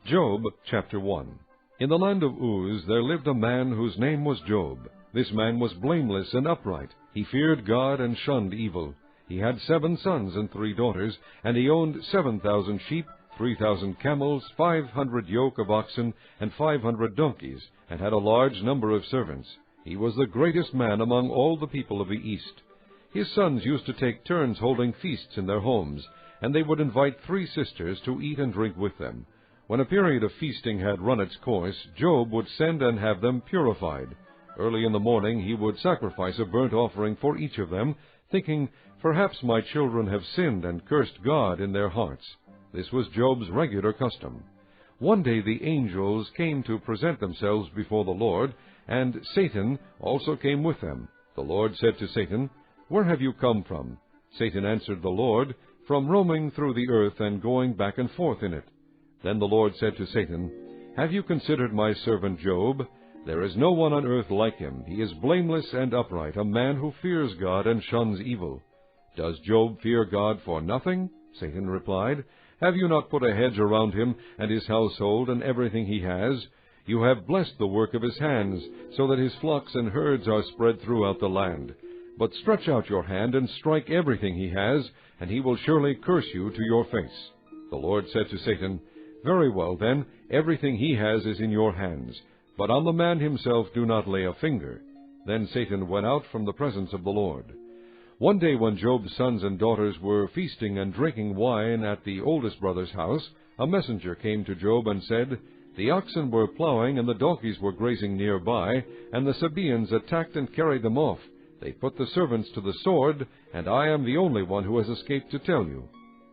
Job chapter 1. In the land of Uz there lived a man whose name was Job. This man was blameless and upright. He feared God and shunned evil. He had 7 sons and 3 daughters, and he owned 7,000 sheep, 3,000 camels, 500 yoke of oxen, and 500 donkeys, and had a large number of servants. He was the greatest man among all the people of the East. His sons used to take turns holding feasts in their homes, and they would invite 3 sisters to eat and drink with them. When a period of feasting had run its course, Job would send and have them purified. Early in the morning he would sacrifice a burnt offering for each of them, thinking, "Perhaps my children have sinned and cursed God in their hearts." This was Job's regular custom. One day the angels came to present themselves before the Lord, and Satan also came with them. The Lord said to Satan, "Where have you come from?" Satan answered the Lord, "From roaming through the earth and going back and forth in it." Then the Lord said to Satan, "Have you considered my servant Job? There is no one on earth like him. He is blameless and upright, a man who fears God and shuns evil." "Does Job fear God for nothing?" Satan replied. "Have you not put a hedge around him and his household and everything he has? You have blessed the work of his hands, so that his flocks and herds are spread throughout the land. But stretch out your hand and strike everything he has, and he will surely curse you to your face." The Lord said to Satan, "Very well, then, everything he has is in your hands, but on the man himself do not lay a finger." Then Satan went out from the presence of the Lord. One day when Job's sons and daughters were feasting and drinking wine at the oldest brother's house, a messenger came to Job and said, "The oxen were plowing and the donkeys were grazing nearby, and the Sabaeans attacked and carried them off. They put the servants to the sword, and I am the only one who has escaped to tell you."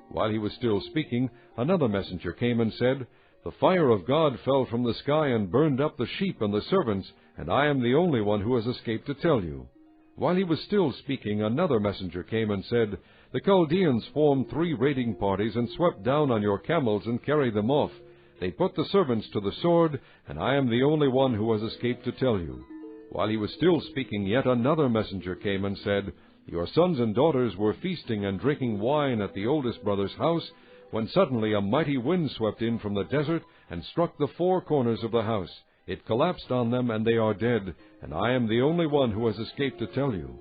While he was still speaking, another messenger came and said, "The fire of God fell from the sky and burned up the sheep and the servants, and I am the only one who has escaped to tell you." While he was still speaking, another messenger came and said, "The Chaldeans formed 3 raiding parties and swept down on your camels and carried them off. They put the servants to the sword, and I am the only one who has escaped to tell you." While he was still speaking, yet another messenger came and said, "Your sons and daughters were feasting and drinking wine at the oldest brother's house, when suddenly a mighty wind swept in from the desert and struck the 4 corners of the house. It collapsed on them, and they are dead, and I am the only one who has escaped to tell you."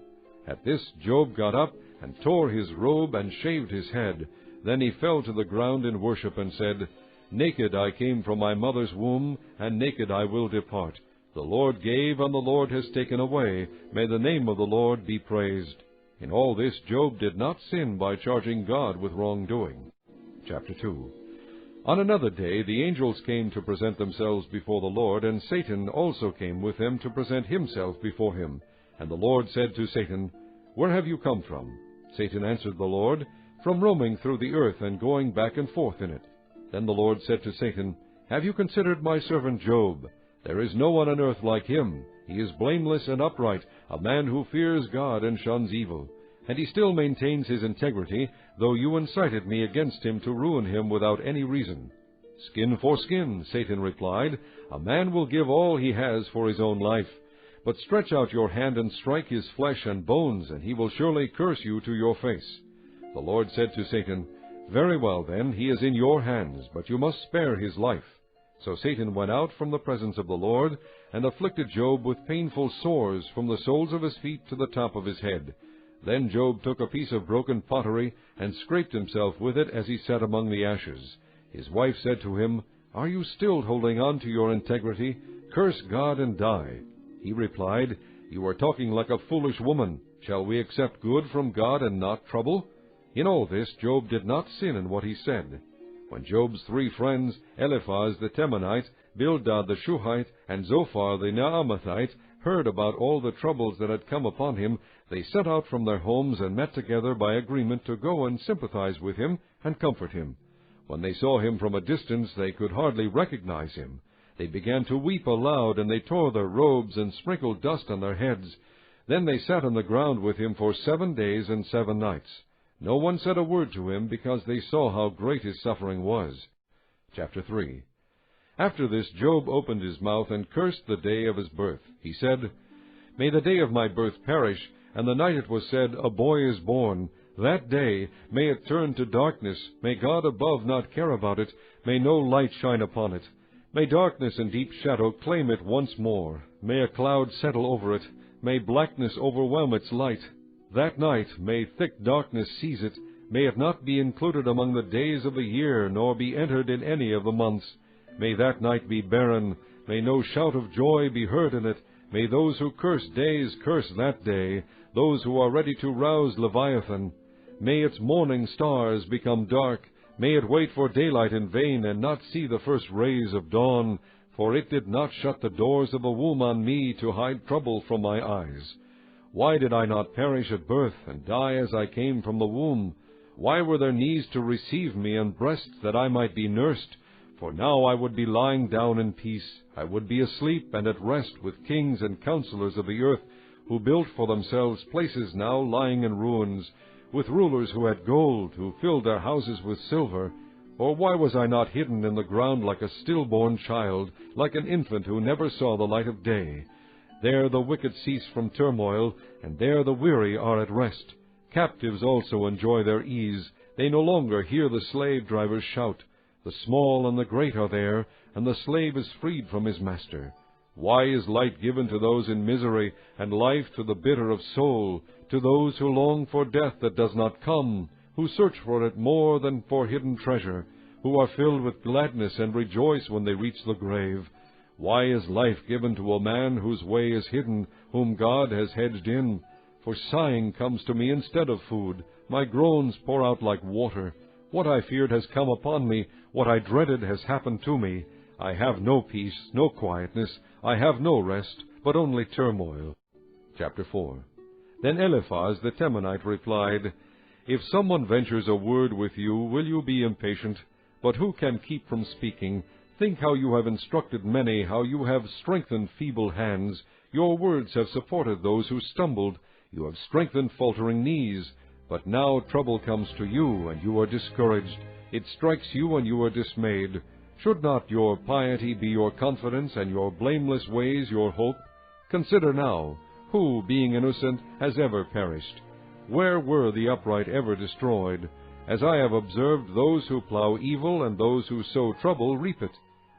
At this Job got up and tore his robe and shaved his head. Then he fell to the ground in worship and said, "Naked I came from my mother's womb, and naked I will depart. The Lord gave, and the Lord has taken away. May the name of the Lord be praised." In all this Job did not sin by charging God with wrongdoing. Chapter 2. On another day the angels came to present themselves before the Lord, and Satan also came with them to present himself before him. And the Lord said to Satan, "Where have you come from?" Satan answered the Lord, "From roaming through the earth and going back and forth in it." Then the Lord said to Satan, "Have you considered my servant Job? There is no one on earth like him. He is blameless and upright, a man who fears God and shuns evil. And he still maintains his integrity, though you incited me against him to ruin him without any reason." "Skin for skin," Satan replied. "A man will give all he has for his own life. But stretch out your hand and strike his flesh and bones, and he will surely curse you to your face." The Lord said to Satan, "Very well, then, he is in your hands, but you must spare his life." So Satan went out from the presence of the Lord, and afflicted Job with painful sores from the soles of his feet to the top of his head. Then Job took a piece of broken pottery, and scraped himself with it as he sat among the ashes. His wife said to him, "Are you still holding on to your integrity? Curse God and die." He replied, "You are talking like a foolish woman. Shall we accept good from God and not trouble?" In all this Job did not sin in what he said. When Job's 3 friends, Eliphaz the Temanite, Bildad the Shuhite, and Zophar the Naamathite, heard about all the troubles that had come upon him, they set out from their homes and met together by agreement to go and sympathize with him and comfort him. When they saw him from a distance, they could hardly recognize him. They began to weep aloud, and they tore their robes and sprinkled dust on their heads. Then they sat on the ground with him for 7 days and 7 nights. No one said a word to him, because they saw how great his suffering was. Chapter 3. After this Job opened his mouth and cursed the day of his birth. He said, "May the day of my birth perish, and the night it was said, 'A boy is born.' That day, may it turn to darkness, may God above not care about it, may no light shine upon it. May darkness and deep shadow claim it once more, may a cloud settle over it, may blackness overwhelm its light. That night may thick darkness seize it, may it not be included among the days of the year, nor be entered in any of the months. May that night be barren, may no shout of joy be heard in it, may those who curse days curse that day, those who are ready to rouse Leviathan. May its morning stars become dark, may it wait for daylight in vain, and not see the first rays of dawn, for it did not shut the doors of the womb on me to hide trouble from my eyes. Why did I not perish at birth, and die as I came from the womb? Why were there knees to receive me, and breasts that I might be nursed? For now I would be lying down in peace, I would be asleep and at rest with kings and counselors of the earth, who built for themselves places now lying in ruins, with rulers who had gold, who filled their houses with silver. Or why was I not hidden in the ground like a stillborn child, like an infant who never saw the light of day? There the wicked cease from turmoil, and there the weary are at rest. Captives also enjoy their ease, they no longer hear the slave-drivers shout. The small and the great are there, and the slave is freed from his master. Why is light given to those in misery, and life to the bitter of soul, to those who long for death that does not come, who search for it more than for hidden treasure, who are filled with gladness and rejoice when they reach the grave? Why is life given to a man whose way is hidden, whom God has hedged in? For sighing comes to me instead of food, my groans pour out like water. What I feared has come upon me, what I dreaded has happened to me. I have no peace, no quietness, I have no rest, but only turmoil. Chapter 4. Then Eliphaz the Temanite replied, If someone ventures a word with you, will you be impatient? But who can keep from speaking? Think how you have instructed many, how you have strengthened feeble hands. Your words have supported those who stumbled. You have strengthened faltering knees. But now trouble comes to you, and you are discouraged. It strikes you, and you are dismayed. Should not your piety be your confidence, and your blameless ways your hope? Consider now, who, being innocent, has ever perished? Where were the upright ever destroyed? As I have observed, those who plow evil and those who sow trouble reap it.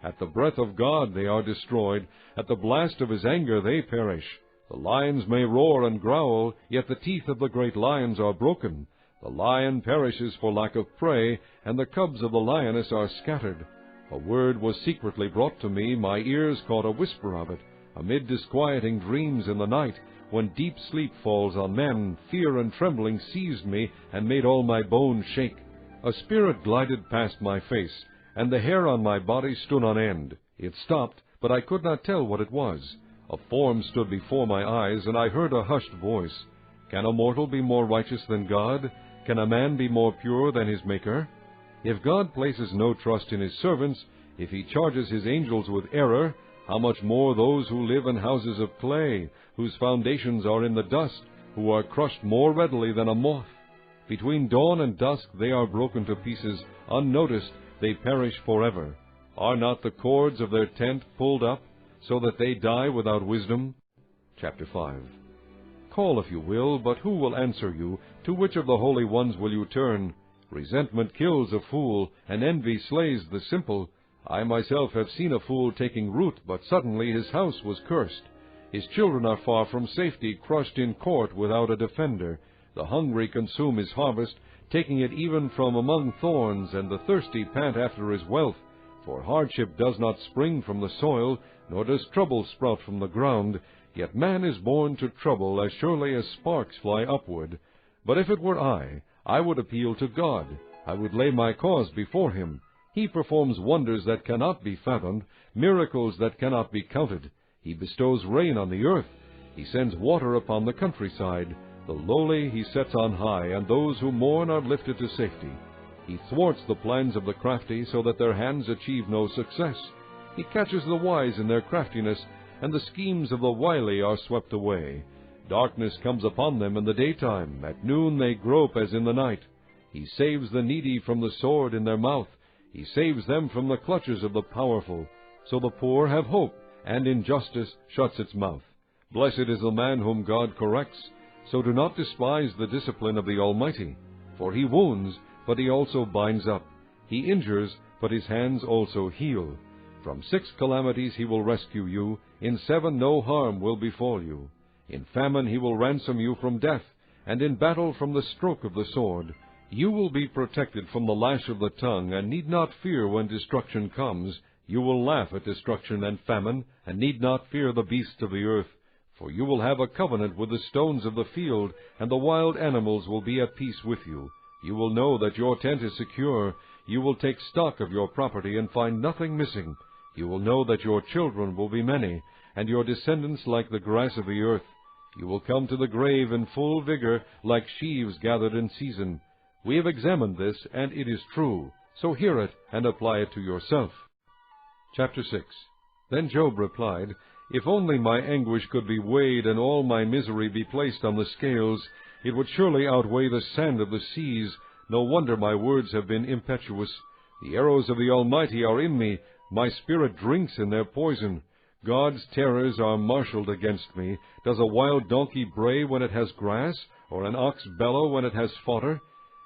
At the breath of God they are destroyed. At the blast of his anger they perish. The lions may roar and growl, yet the teeth of the great lions are broken. The lion perishes for lack of prey, and the cubs of the lioness are scattered. A word was secretly brought to me, my ears caught a whisper of it. Amid disquieting dreams in the night, when deep sleep falls on men, fear and trembling seized me and made all my bones shake. A spirit glided past my face, and the hair on my body stood on end. It stopped, but I could not tell what it was. A form stood before my eyes, and I heard a hushed voice. Can a mortal be more righteous than God? Can a man be more pure than his Maker? If God places no trust in his servants, if he charges his angels with error, how much more those who live in houses of clay, whose foundations are in the dust, who are crushed more readily than a moth? Between dawn and dusk they are broken to pieces, unnoticed they perish forever. Are not the cords of their tent pulled up, so that they die without wisdom? Chapter 5. Call if you will, but who will answer you? To which of the holy ones will you turn? Resentment kills a fool, and envy slays the simple. I myself have seen a fool taking root, but suddenly his house was cursed. His children are far from safety, crushed in court without a defender. The hungry consume his harvest, taking it even from among thorns, and the thirsty pant after his wealth. For hardship does not spring from the soil, nor does trouble sprout from the ground. Yet man is born to trouble as surely as sparks fly upward. But if it were I would appeal to God. I would lay my cause before him. He performs wonders that cannot be fathomed, miracles that cannot be counted. He bestows rain on the earth. He sends water upon the countryside. The lowly he sets on high, and those who mourn are lifted to safety. He thwarts the plans of the crafty, so that their hands achieve no success. He catches the wise in their craftiness, and the schemes of the wily are swept away. Darkness comes upon them in the daytime. At noon they grope as in the night. He saves the needy from the sword in their mouth. He saves them from the clutches of the powerful. So the poor have hope, and injustice shuts its mouth. Blessed is the man whom God corrects. So do not despise the discipline of the Almighty. For he wounds, but he also binds up. He injures, but his hands also heal. From 6 calamities he will rescue you. In 7 no harm will befall you. In famine he will ransom you from death, and in battle from the stroke of the sword. You will be protected from the lash of the tongue, and need not fear when destruction comes. You will laugh at destruction and famine, and need not fear the beasts of the earth. For you will have a covenant with the stones of the field, and the wild animals will be at peace with you. You will know that your tent is secure. You will take stock of your property and find nothing missing. You will know that your children will be many, and your descendants like the grass of the earth. You will come to the grave in full vigor, like sheaves gathered in season. We have examined this, and it is true. So hear it, and apply it to yourself. Chapter 6. Then Job replied, If only my anguish could be weighed, and all my misery be placed on the scales, it would surely outweigh the sand of the seas. No wonder my words have been impetuous. The arrows of the Almighty are in me. My spirit drinks in their poison. God's terrors are marshaled against me. Does a wild donkey bray when it has grass, or an ox bellow when it has fodder?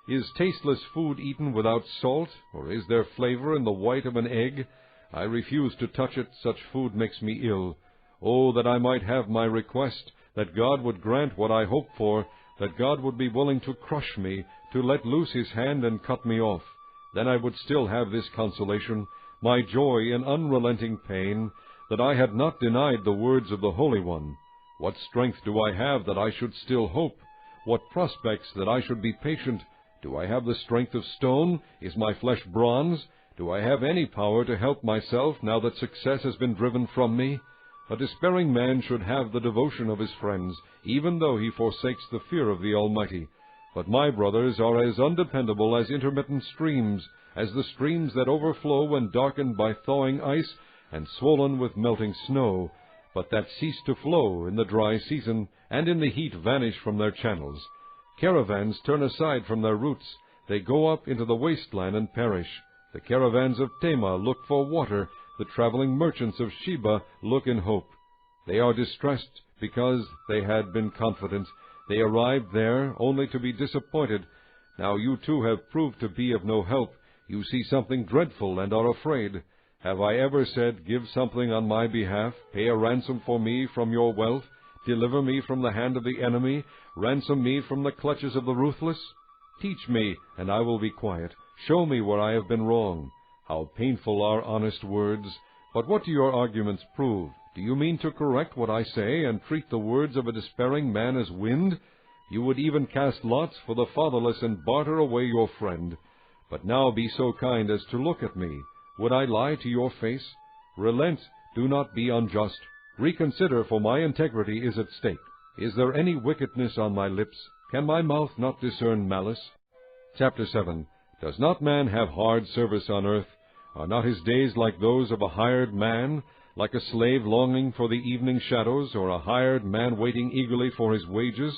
Is tasteless food eaten without salt, or is there flavor in the white of an egg? I refuse to touch it. Such food makes me ill. Oh, that I might have my request, that God would grant what I hope for, that God would be willing to crush me, to let loose his hand and cut me off. Then I would still have this consolation, my joy in unrelenting pain, that I had not denied the words of the Holy One. What strength do I have that I should still hope? What prospects that I should be patient? Do I have the strength of stone? Is my flesh bronze? Do I have any power to help myself now that success has been driven from me? A despairing man should have the devotion of his friends, even though he forsakes the fear of the Almighty. But my brothers are as undependable as intermittent streams, as the streams that overflow when darkened by thawing ice and swollen with melting snow, but that cease to flow in the dry season, and in the heat vanish from their channels. Caravans turn aside from their routes. They go up into the wasteland and perish. The caravans of Tema look for water. The traveling merchants of Sheba look in hope. They are distressed because they had been confident. They arrived there only to be disappointed. Now you too have proved to be of no help. You see something dreadful and are afraid. Have I ever said, Give something on my behalf, pay a ransom for me from your wealth, deliver me from the hand of the enemy, ransom me from the clutches of the ruthless? Teach me, and I will be quiet. Show me where I have been wrong. How painful are honest words! But what do your arguments prove? Do you mean to correct what I say, and treat the words of a despairing man as wind? You would even cast lots for the fatherless and barter away your friend. But now be so kind as to look at me. Would I lie to your face? Relent, do not be unjust. Reconsider, for my integrity is at stake. Is there any wickedness on my lips? Can my mouth not discern malice? Chapter 7. Does not man have hard service on earth? Are not his days like those of a hired man, like a slave longing for the evening shadows, or a hired man waiting eagerly for his wages?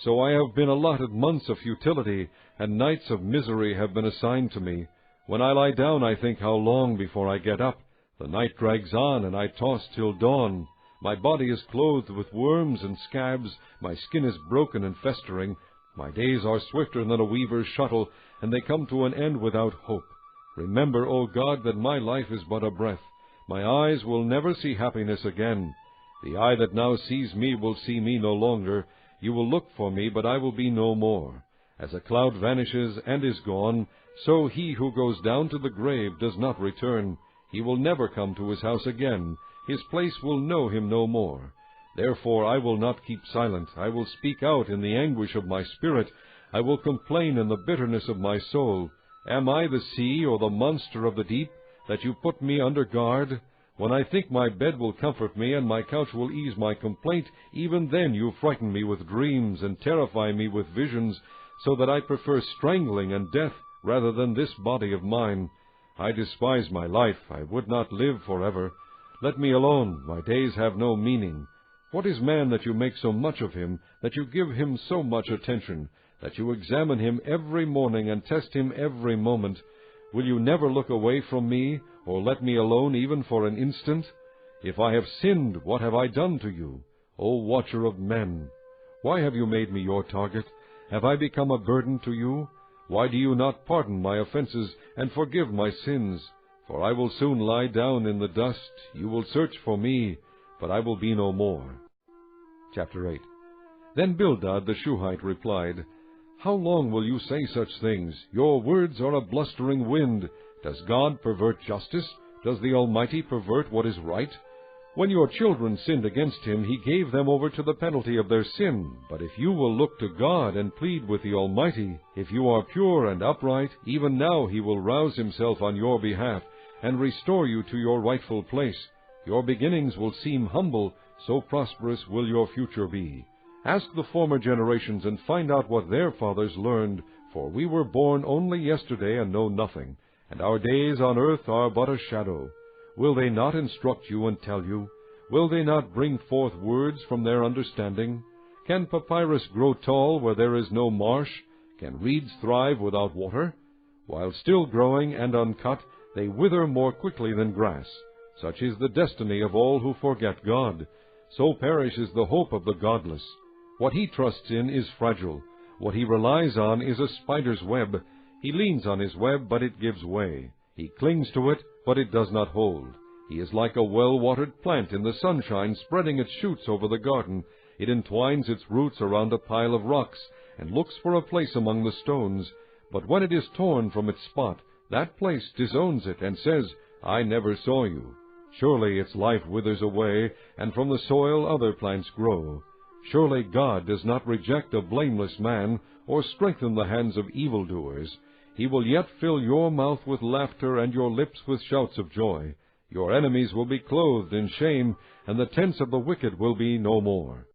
So I have been allotted months of futility, and nights of misery have been assigned to me. When I lie down, I think how long before I get up. The night drags on, and I toss till dawn. My body is clothed with worms and scabs. My skin is broken and festering. My days are swifter than a weaver's shuttle, and they come to an end without hope. Remember, O God, that my life is but a breath. My eyes will never see happiness again. The eye that now sees me will see me no longer. You will look for me, but I will be no more. As a cloud vanishes and is gone, so he who goes down to the grave does not return. He will never come to his house again. His place will know him no more. Therefore I will not keep silent. I will speak out in the anguish of my spirit. I will complain in the bitterness of my soul. Am I the sea or the monster of the deep, that you put me under guard? When I think my bed will comfort me, and my couch will ease my complaint, even then you frighten me with dreams, and terrify me with visions, so that I prefer strangling and death rather than this body of mine. I despise my life. I would not live forever. Let me alone. My days have no meaning. What is man that you make so much of him, that you give him so much attention, that you examine him every morning and test him every moment? Will you never look away from me, or let me alone even for an instant? If I have sinned, what have I done to you, O watcher of men? Why have you made me your target? Have I become a burden to you? Why do you not pardon my offenses and forgive my sins? For I will soon lie down in the dust. You will search for me, but I will be no more. Chapter 8. Then Bildad the Shuhite replied, How long will you say such things? Your words are a blustering wind. Does God pervert justice? Does the Almighty pervert what is right? When your children sinned against him, he gave them over to the penalty of their sin. But if you will look to God and plead with the Almighty, if you are pure and upright, even now he will rouse himself on your behalf and restore you to your rightful place. Your beginnings will seem humble, so prosperous will your future be. Ask the former generations and find out what their fathers learned, for we were born only yesterday and know nothing, and our days on earth are but a shadow. Will they not instruct you and tell you? Will they not bring forth words from their understanding? Can papyrus grow tall where there is no marsh? Can reeds thrive without water? While still growing and uncut, they wither more quickly than grass. Such is the destiny of all who forget God. So perishes the hope of the godless. What he trusts in is fragile. What he relies on is a spider's web. He leans on his web, but it gives way. He clings to it, but it does not hold. He is like a well-watered plant in the sunshine, spreading its shoots over the garden. It entwines its roots around a pile of rocks, and looks for a place among the stones. But when it is torn from its spot, that place disowns it, and says, I never saw you. Surely its life withers away, and from the soil other plants grow. Surely God does not reject a blameless man, or strengthen the hands of evildoers. He will yet fill your mouth with laughter and your lips with shouts of joy. Your enemies will be clothed in shame, and the tents of the wicked will be no more.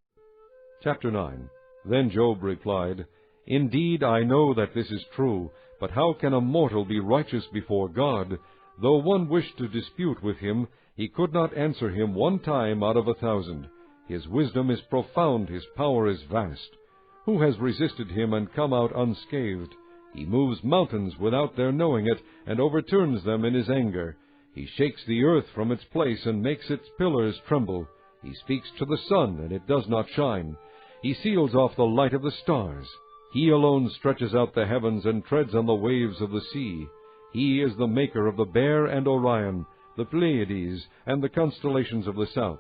Chapter 9. Then Job replied, Indeed, I know that this is true, but how can a mortal be righteous before God? Though one wished to dispute with him, he could not answer him 1 time out of 1,000. His wisdom is profound, his power is vast. Who has resisted him and come out unscathed? He moves mountains without their knowing it, and overturns them in his anger. He shakes the earth from its place and makes its pillars tremble. He speaks to the sun, and it does not shine. He seals off the light of the stars. He alone stretches out the heavens and treads on the waves of the sea. He is the maker of the Bear and Orion, the Pleiades, and the constellations of the south.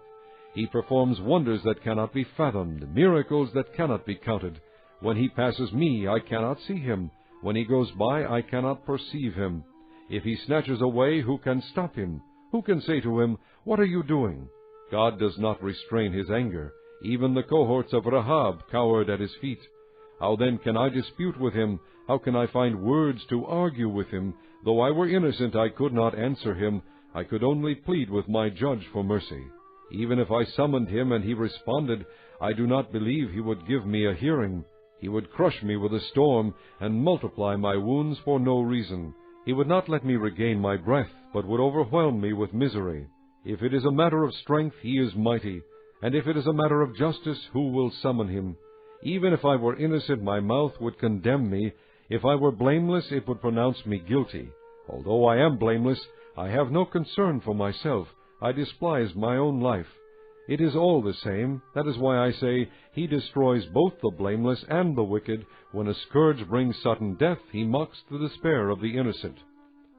He performs wonders that cannot be fathomed, miracles that cannot be counted. When he passes me, I cannot see him. When he goes by, I cannot perceive him. If he snatches away, who can stop him? Who can say to him, What are you doing? God does not restrain his anger. Even the cohorts of Rahab cowered at his feet. How then can I dispute with him? How can I find words to argue with him? Though I were innocent, I could not answer him. I could only plead with my judge for mercy. Even if I summoned him and he responded, I do not believe he would give me a hearing. He would crush me with a storm and multiply my wounds for no reason. He would not let me regain my breath, but would overwhelm me with misery. If it is a matter of strength, he is mighty, and if it is a matter of justice, who will summon him? Even if I were innocent, my mouth would condemn me. If I were blameless, it would pronounce me guilty. Although I am blameless, I have no concern for myself. I despise my own life. It is all the same. That is why I say, he destroys both the blameless and the wicked. When a scourge brings sudden death, he mocks the despair of the innocent.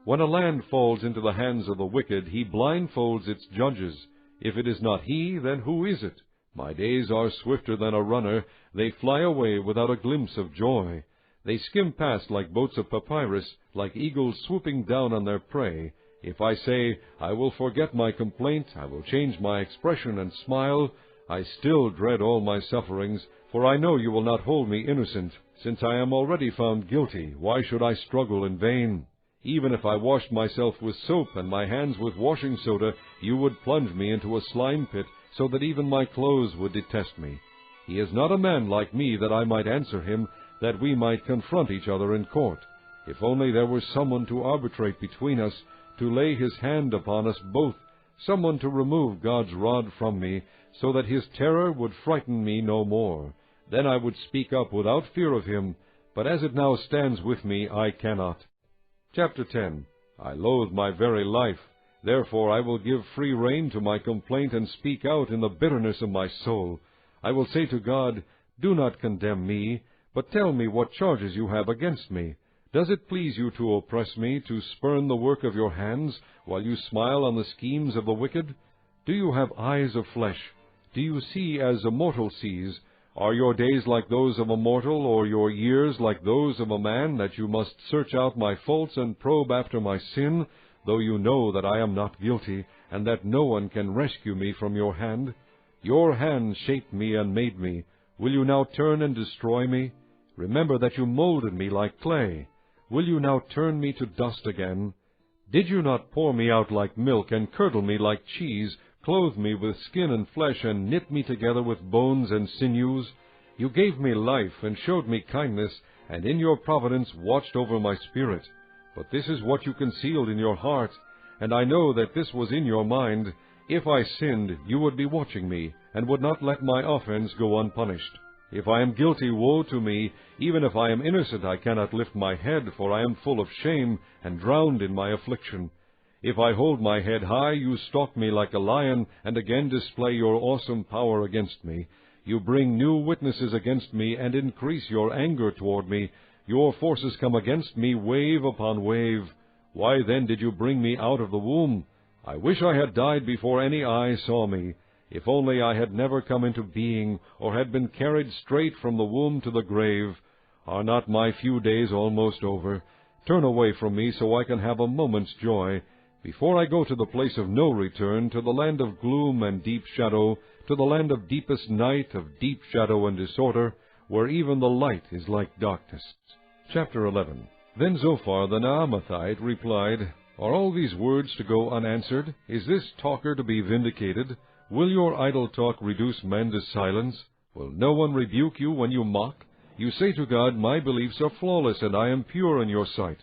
When a land falls into the hands of the wicked, he blindfolds its judges. If it is not he, then who is it? My days are swifter than a runner. They fly away without a glimpse of joy. They skim past like boats of papyrus, like eagles swooping down on their prey. If I say, I will forget my complaint, I will change my expression and smile, I still dread all my sufferings, for I know you will not hold me innocent. Since I am already found guilty, why should I struggle in vain? Even if I washed myself with soap and my hands with washing soda, you would plunge me into a slime pit, so that even my clothes would detest me. He is not a man like me that I might answer him, that we might confront each other in court. If only there were someone to arbitrate between us, to lay his hand upon us both, someone to remove God's rod from me, so that his terror would frighten me no more. Then I would speak up without fear of him, but as it now stands with me, I cannot. Chapter 10. I loathe my very life. Therefore I will give free rein to my complaint and speak out in the bitterness of my soul. I will say to God, Do not condemn me, but tell me what charges you have against me. Does it please you to oppress me, to spurn the work of your hands, while you smile on the schemes of the wicked? Do you have eyes of flesh? Do you see as a mortal sees? Are your days like those of a mortal, or your years like those of a man, that you must search out my faults and probe after my sin, though you know that I am not guilty, and that no one can rescue me from your hand? Your hand shaped me and made me. Will you now turn and destroy me? Remember that you molded me like clay. Will you now turn me to dust again? Did you not pour me out like milk, and curdle me like cheese, clothe me with skin and flesh, and knit me together with bones and sinews? You gave me life, and showed me kindness, and in your providence watched over my spirit. But this is what you concealed in your heart, and I know that this was in your mind. If I sinned, you would be watching me, and would not let my offense go unpunished. If I am guilty, woe to me! Even if I am innocent, I cannot lift my head, for I am full of shame, and drowned in my affliction. If I hold my head high, you stalk me like a lion, and again display your awesome power against me. You bring new witnesses against me, and increase your anger toward me. Your forces come against me, wave upon wave. Why then did you bring me out of the womb? I wish I had died before any eye saw me. If only I had never come into being, or had been carried straight from the womb to the grave. Are not my few days almost over? Turn away from me, so I can have a moment's joy, before I go to the place of no return, to the land of gloom and deep shadow, to the land of deepest night, of deep shadow and disorder, where even the light is like darkness. Chapter 11. Then Zophar the Naamathite replied, Are all these words to go unanswered? Is this talker to be vindicated? Will your idle talk reduce men to silence? Will no one rebuke you when you mock? You say to God, My beliefs are flawless, and I am pure in your sight.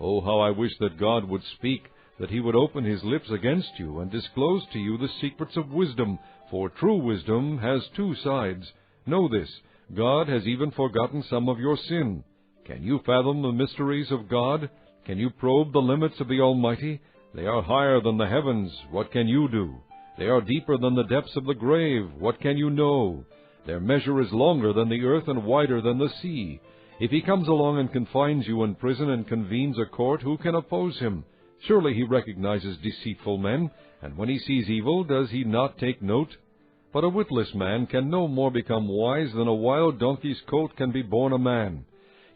Oh, how I wish that God would speak, that he would open his lips against you, and disclose to you the secrets of wisdom, for true wisdom has two sides. Know this, God has even forgotten some of your sin. Can you fathom the mysteries of God? Can you probe the limits of the Almighty? They are higher than the heavens. What can you do? They are deeper than the depths of the grave. What can you know? Their measure is longer than the earth and wider than the sea. If he comes along and confines you in prison and convenes a court, who can oppose him? Surely he recognizes deceitful men, and when he sees evil, does he not take note? But a witless man can no more become wise than a wild donkey's colt can be born a man.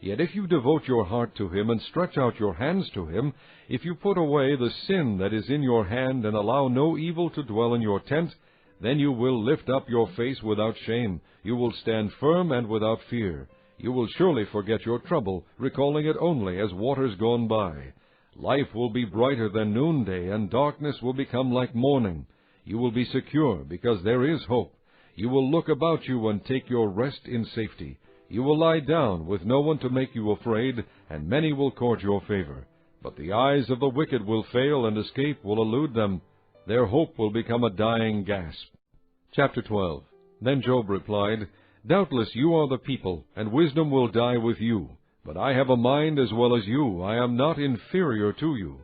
Yet if you devote your heart to him, and stretch out your hands to him, if you put away the sin that is in your hand, and allow no evil to dwell in your tent, then you will lift up your face without shame. You will stand firm and without fear. You will surely forget your trouble, recalling it only as waters gone by. Life will be brighter than noonday, and darkness will become like morning. You will be secure, because there is hope. You will look about you and take your rest in safety. You will lie down with no one to make you afraid, and many will court your favor. But the eyes of the wicked will fail, and escape will elude them. Their hope will become a dying gasp. Chapter 12. Then Job replied, Doubtless you are the people, and wisdom will die with you. But I have a mind as well as you. I am not inferior to you.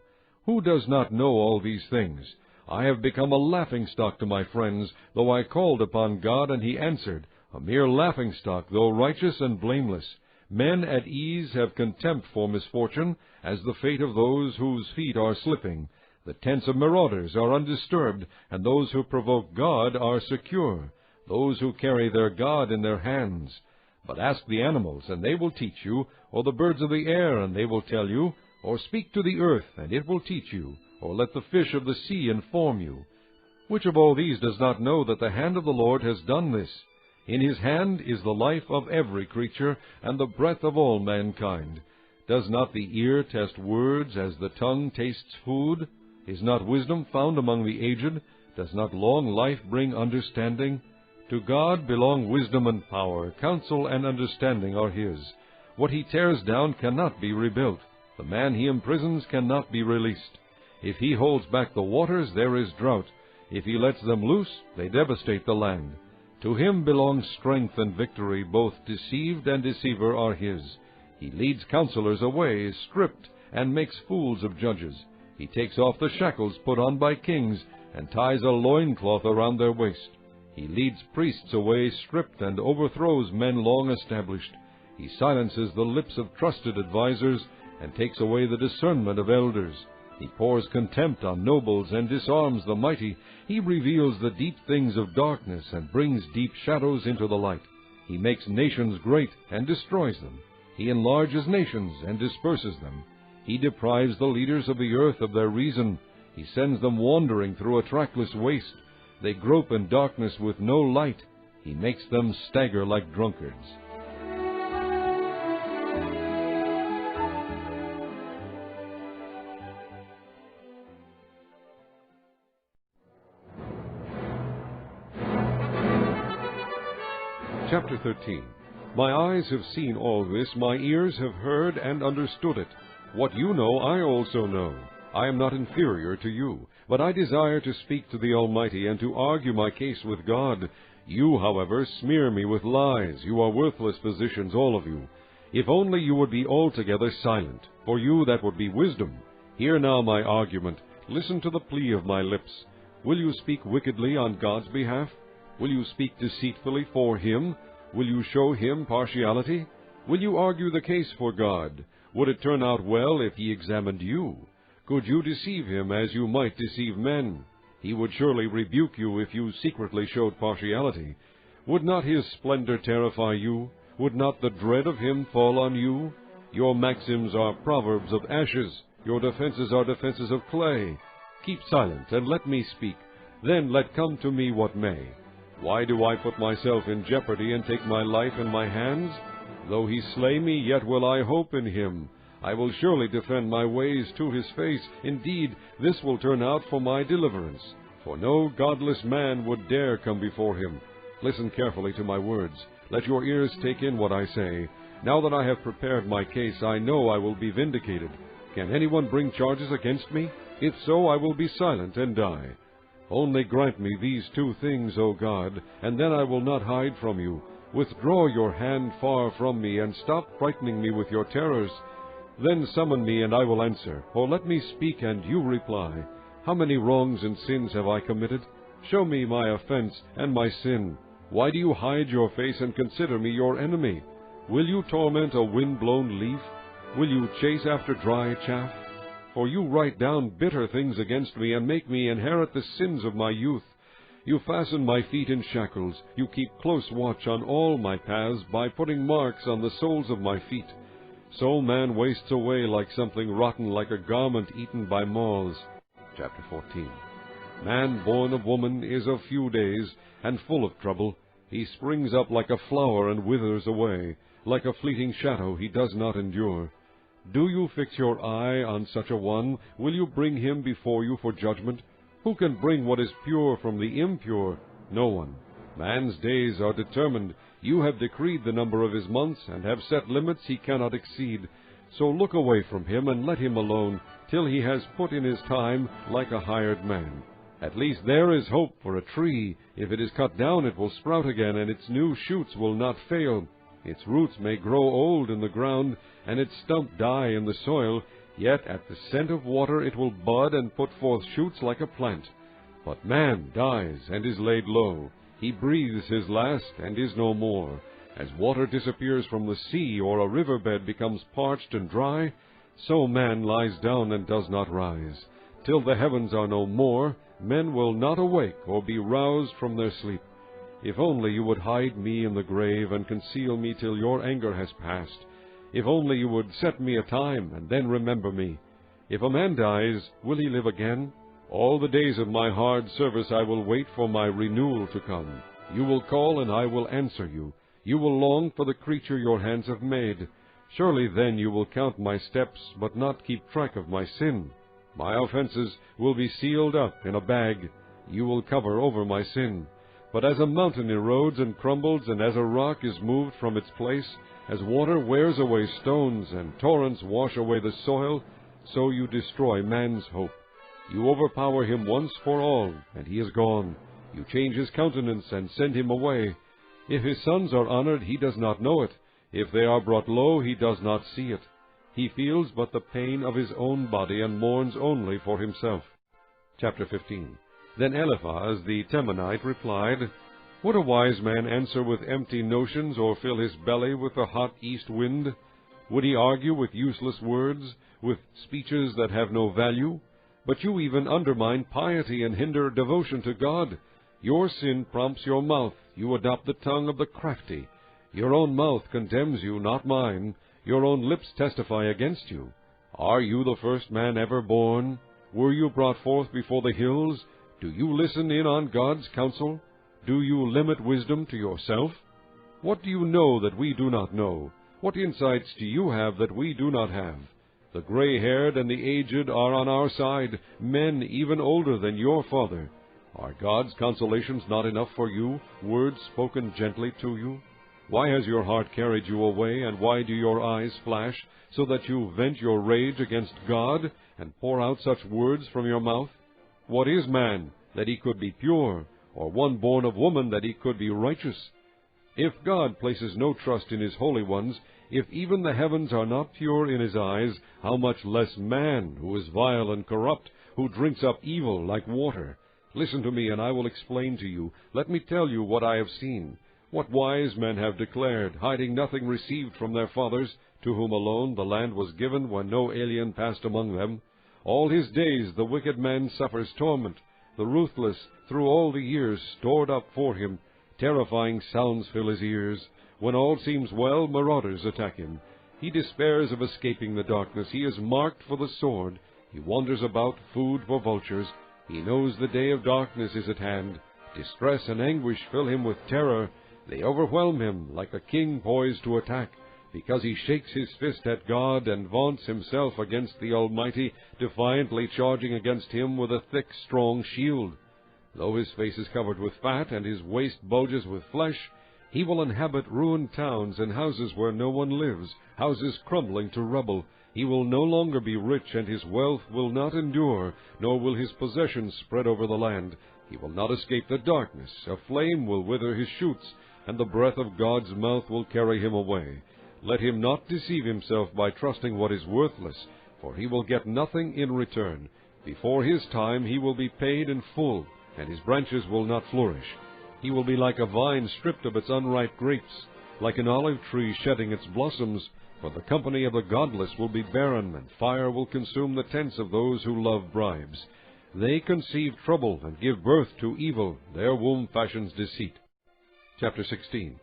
Who does not know all these things? I have become a laughingstock to my friends, though I called upon God, and he answered. A mere laughingstock, though righteous and blameless. Men at ease have contempt for misfortune, as the fate of those whose feet are slipping. The tents of marauders are undisturbed, and those who provoke God are secure, those who carry their God in their hands. But ask the animals, and they will teach you, or the birds of the air, and they will tell you, or speak to the earth, and it will teach you, or let the fish of the sea inform you. Which of all these does not know that the hand of the Lord has done this? In his hand is the life of every creature, and the breath of all mankind. Does not the ear test words as the tongue tastes food? Is not wisdom found among the aged? Does not long life bring understanding? To God belong wisdom and power. Counsel and understanding are his. What he tears down cannot be rebuilt. The man he imprisons cannot be released. If he holds back the waters, there is drought. If he lets them loose, they devastate the land. To him belongs strength and victory. Both deceived and deceiver are his. He leads counselors away, stripped, and makes fools of judges. He takes off the shackles put on by kings, and ties a loincloth around their waist. He leads priests away stripped and overthrows men long established. He silences the lips of trusted advisers and takes away the discernment of elders. He pours contempt on nobles and disarms the mighty. He reveals the deep things of darkness and brings deep shadows into the light. He makes nations great and destroys them. He enlarges nations and disperses them. He deprives the leaders of the earth of their reason. He sends them wandering through a trackless waste. They grope in darkness with no light. He makes them stagger like drunkards. Chapter 13. My eyes have seen all this, my ears have heard and understood it. What you know, I also know. I am not inferior to you, but I desire to speak to the Almighty and to argue my case with God. You, however, smear me with lies. You are worthless physicians, all of you. If only you would be altogether silent. For you that would be wisdom. Hear now my argument. Listen to the plea of my lips. Will you speak wickedly on God's behalf? Will you speak deceitfully for Him? Will you show Him partiality? Will you argue the case for God? Would it turn out well if He examined you? Could you deceive Him as you might deceive men? He would surely rebuke you if you secretly showed partiality. Would not His splendor terrify you? Would not the dread of Him fall on you? Your maxims are proverbs of ashes. Your defenses are defenses of clay. Keep silent and let me speak. Then let come to me what may. Why do I put myself in jeopardy and take my life in my hands? Though He slay me, yet will I hope in Him. I will surely defend my ways to His face. Indeed, this will turn out for my deliverance. For no godless man would dare come before Him. Listen carefully to my words. Let your ears take in what I say. Now that I have prepared my case, I know I will be vindicated. Can anyone bring charges against me? If so, I will be silent and die. Only grant me these two things, O God, and then I will not hide from you. Withdraw your hand far from me, and stop frightening me with your terrors. Then summon me, and I will answer, or let me speak, and you reply. How many wrongs and sins have I committed? Show me my offense and my sin. Why do you hide your face and consider me your enemy? Will you torment a wind-blown leaf? Will you chase after dry chaff? For you write down bitter things against me, and make me inherit the sins of my youth. You fasten my feet in shackles. You keep close watch on all my paths by putting marks on the soles of my feet. So man wastes away like something rotten, like a garment eaten by moths. Chapter 14. Man born of woman is of few days, and full of trouble. He springs up like a flower and withers away. Like a fleeting shadow he does not endure. Do you fix your eye on such a one? Will you bring him before you for judgment? Who can bring what is pure from the impure? No one. Man's days are determined. You have decreed the number of his months, and have set limits he cannot exceed. So look away from him, and let him alone, till he has put in his time like a hired man. At least there is hope for a tree. If it is cut down, it will sprout again, and its new shoots will not fail. Its roots may grow old in the ground, and its stump die in the soil, yet at the scent of water it will bud and put forth shoots like a plant. But man dies and is laid low. He breathes his last and is no more. As water disappears from the sea, or a riverbed becomes parched and dry, so man lies down and does not rise. Till the heavens are no more, men will not awake or be roused from their sleep. If only you would hide me in the grave and conceal me till your anger has passed. If only you would set me a time and then remember me. If a man dies, will he live again? All the days of my hard service I will wait for my renewal to come. You will call and I will answer you. You will long for the creature your hands have made. Surely then you will count my steps, but not keep track of my sin. My offenses will be sealed up in a bag. You will cover over my sin. But as a mountain erodes and crumbles, and as a rock is moved from its place, as water wears away stones, and torrents wash away the soil, so you destroy man's hope. You overpower him once for all, and he is gone. You change his countenance and send him away. If his sons are honored, he does not know it. If they are brought low, he does not see it. He feels but the pain of his own body, and mourns only for himself. Chapter 15. Then Eliphaz the Temanite replied, Would a wise man answer with empty notions, or fill his belly with the hot east wind? Would he argue with useless words, with speeches that have no value? But you even undermine piety and hinder devotion to God. Your sin prompts your mouth. You adopt the tongue of the crafty. Your own mouth condemns you, not mine. Your own lips testify against you. Are you the first man ever born? Were you brought forth before the hills? Do you listen in on God's counsel? Do you limit wisdom to yourself? What do you know that we do not know? What insights do you have that we do not have? The gray-haired and the aged are on our side, men even older than your father. Are God's consolations not enough for you, words spoken gently to you? Why has your heart carried you away, and why do your eyes flash, so that you vent your rage against God, and pour out such words from your mouth? What is man, that he could be pure, or one born of woman, that he could be righteous? If God places no trust in his holy ones, if even the heavens are not pure in his eyes, how much less man, who is vile and corrupt, who drinks up evil like water? Listen to me, and I will explain to you. Let me tell you what I have seen, what wise men have declared, hiding nothing received from their fathers, to whom alone the land was given when no alien passed among them. All his days the wicked man suffers torment, the ruthless, through all the years stored up for him. Terrifying sounds fill his ears. When all seems well, marauders attack him. He despairs of escaping the darkness. He is marked for the sword. He wanders about, food for vultures. He knows the day of darkness is at hand. Distress and anguish fill him with terror. They overwhelm him like a king poised to attack, because he shakes his fist at God and vaunts himself against the Almighty, defiantly charging against him with a thick, strong shield. Though his face is covered with fat and his waist bulges with flesh, he will inhabit ruined towns and houses where no one lives, houses crumbling to rubble. He will no longer be rich, and his wealth will not endure, nor will his possessions spread over the land. He will not escape the darkness. A flame will wither his shoots, and the breath of God's mouth will carry him away. Let him not deceive himself by trusting what is worthless, for he will get nothing in return. Before his time he will be paid in full, and his branches will not flourish. He will be like a vine stripped of its unripe grapes, like an olive tree shedding its blossoms. For the company of the godless will be barren, and fire will consume the tents of those who love bribes. They conceive trouble and give birth to evil. Their womb fashions deceit. Chapter 16.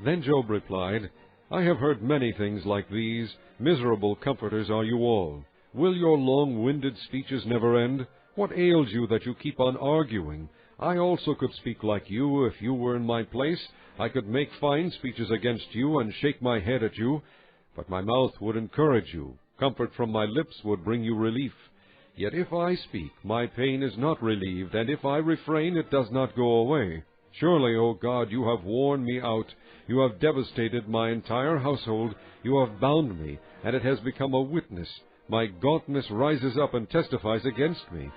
Then Job replied, I have heard many things like these. Miserable comforters are you all. Will your long-winded speeches never end? What ails you that you keep on arguing? I also could speak like you if you were in my place. I could make fine speeches against you and shake my head at you. But my mouth would encourage you. Comfort from my lips would bring you relief. Yet if I speak, my pain is not relieved, and if I refrain, it does not go away. Surely, O God, you have worn me out. You have devastated my entire household. You have bound me, and it has become a witness. My gauntness rises up and testifies against me.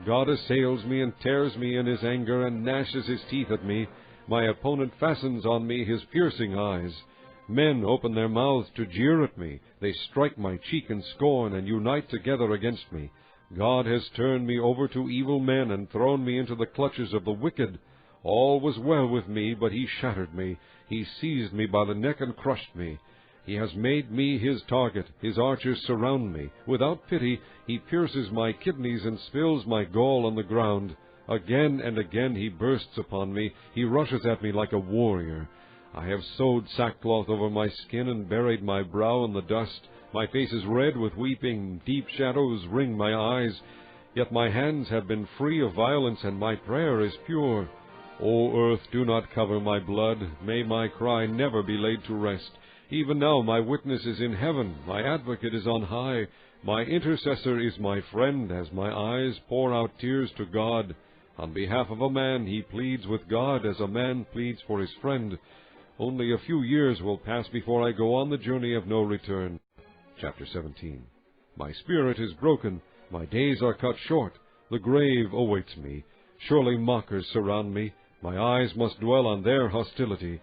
God assails me and tears me in his anger and gnashes his teeth at me. My opponent fastens on me his piercing eyes. Men open their mouths to jeer at me. They strike my cheek in scorn and unite together against me. God has turned me over to evil men and thrown me into the clutches of the wicked. All was well with me, but he shattered me. He seized me by the neck and crushed me. He has made me his target. His archers surround me. Without pity, he pierces my kidneys and spills my gall on the ground. Again and again he bursts upon me. He rushes at me like a warrior. I have sewed sackcloth over my skin and buried my brow in the dust. My face is red with weeping. Deep shadows ring my eyes. Yet my hands have been free of violence, and my prayer is pure. O earth, do not cover my blood. May my cry never be laid to rest. Even now my witness is in heaven. My advocate is on high. My intercessor is my friend, as my eyes pour out tears to God. On behalf of a man he pleads with God, as a man pleads for his friend. Only a few years will pass before I go on the journey of no return. Chapter 17. My spirit is broken. My days are cut short. The grave awaits me. Surely mockers surround me. My eyes must dwell on their hostility.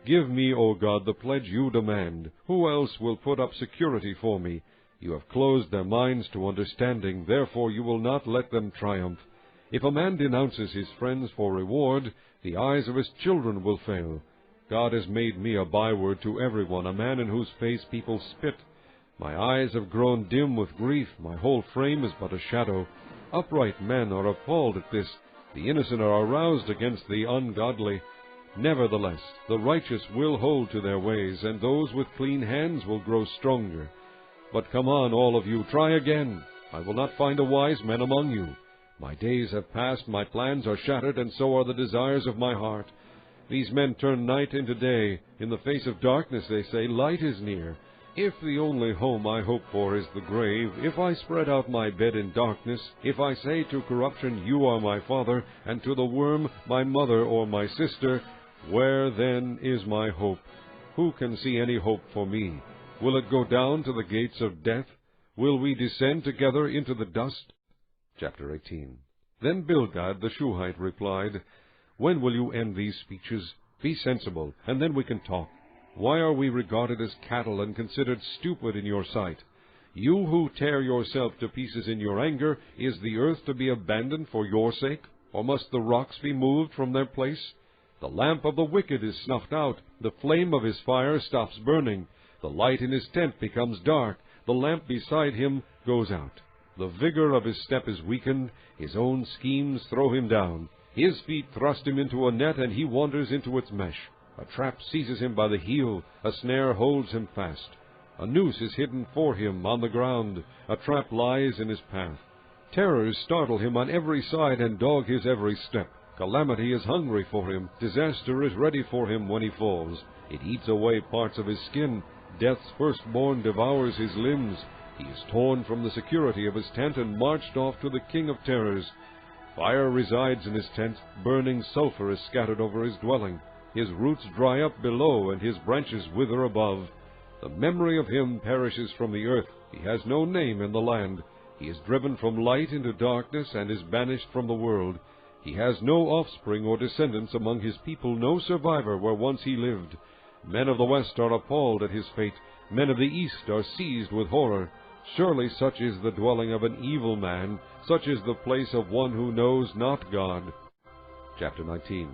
Give me, O God, the pledge you demand. Who else will put up security for me? You have closed their minds to understanding, therefore you will not let them triumph. If a man denounces his friends for reward, the eyes of his children will fail. God has made me a byword to everyone, a man in whose face people spit. My eyes have grown dim with grief, my whole frame is but a shadow. Upright men are appalled at this, the innocent are aroused against the ungodly. Nevertheless, the righteous will hold to their ways, and those with clean hands will grow stronger. But come on, all of you, try again. I will not find a wise man among you. My days have passed, my plans are shattered, and so are the desires of my heart. These men turn night into day. In the face of darkness, they say, light is near. If the only home I hope for is the grave, if I spread out my bed in darkness, if I say to corruption, you are my father, and to the worm, my mother or my sister, where then is my hope? Who can see any hope for me? Will it go down to the gates of death? Will we descend together into the dust? Chapter 18. Then Bildad the Shuhite replied, When will you end these speeches? Be sensible, and then we can talk. Why are we regarded as cattle and considered stupid in your sight? You who tear yourself to pieces in your anger, is the earth to be abandoned for your sake? Or must the rocks be moved from their place? The lamp of the wicked is snuffed out, the flame of his fire stops burning, the light in his tent becomes dark, the lamp beside him goes out. The vigor of his step is weakened, his own schemes throw him down. His feet thrust him into a net, and he wanders into its mesh. A trap seizes him by the heel, a snare holds him fast. A noose is hidden for him on the ground, a trap lies in his path. Terrors startle him on every side and dog his every step. Calamity is hungry for him, disaster is ready for him when he falls. It eats away parts of his skin, death's firstborn devours his limbs. He is torn from the security of his tent and marched off to the king of terrors. Fire resides in his tent, burning sulfur is scattered over his dwelling. His roots dry up below, and his branches wither above. The memory of him perishes from the earth. He has no name in the land. He is driven from light into darkness, and is banished from the world. He has no offspring or descendants among his people, no survivor where once he lived. Men of the west are appalled at his fate. Men of the east are seized with horror. Surely such is the dwelling of an evil man, such is the place of one who knows not God. Chapter 19.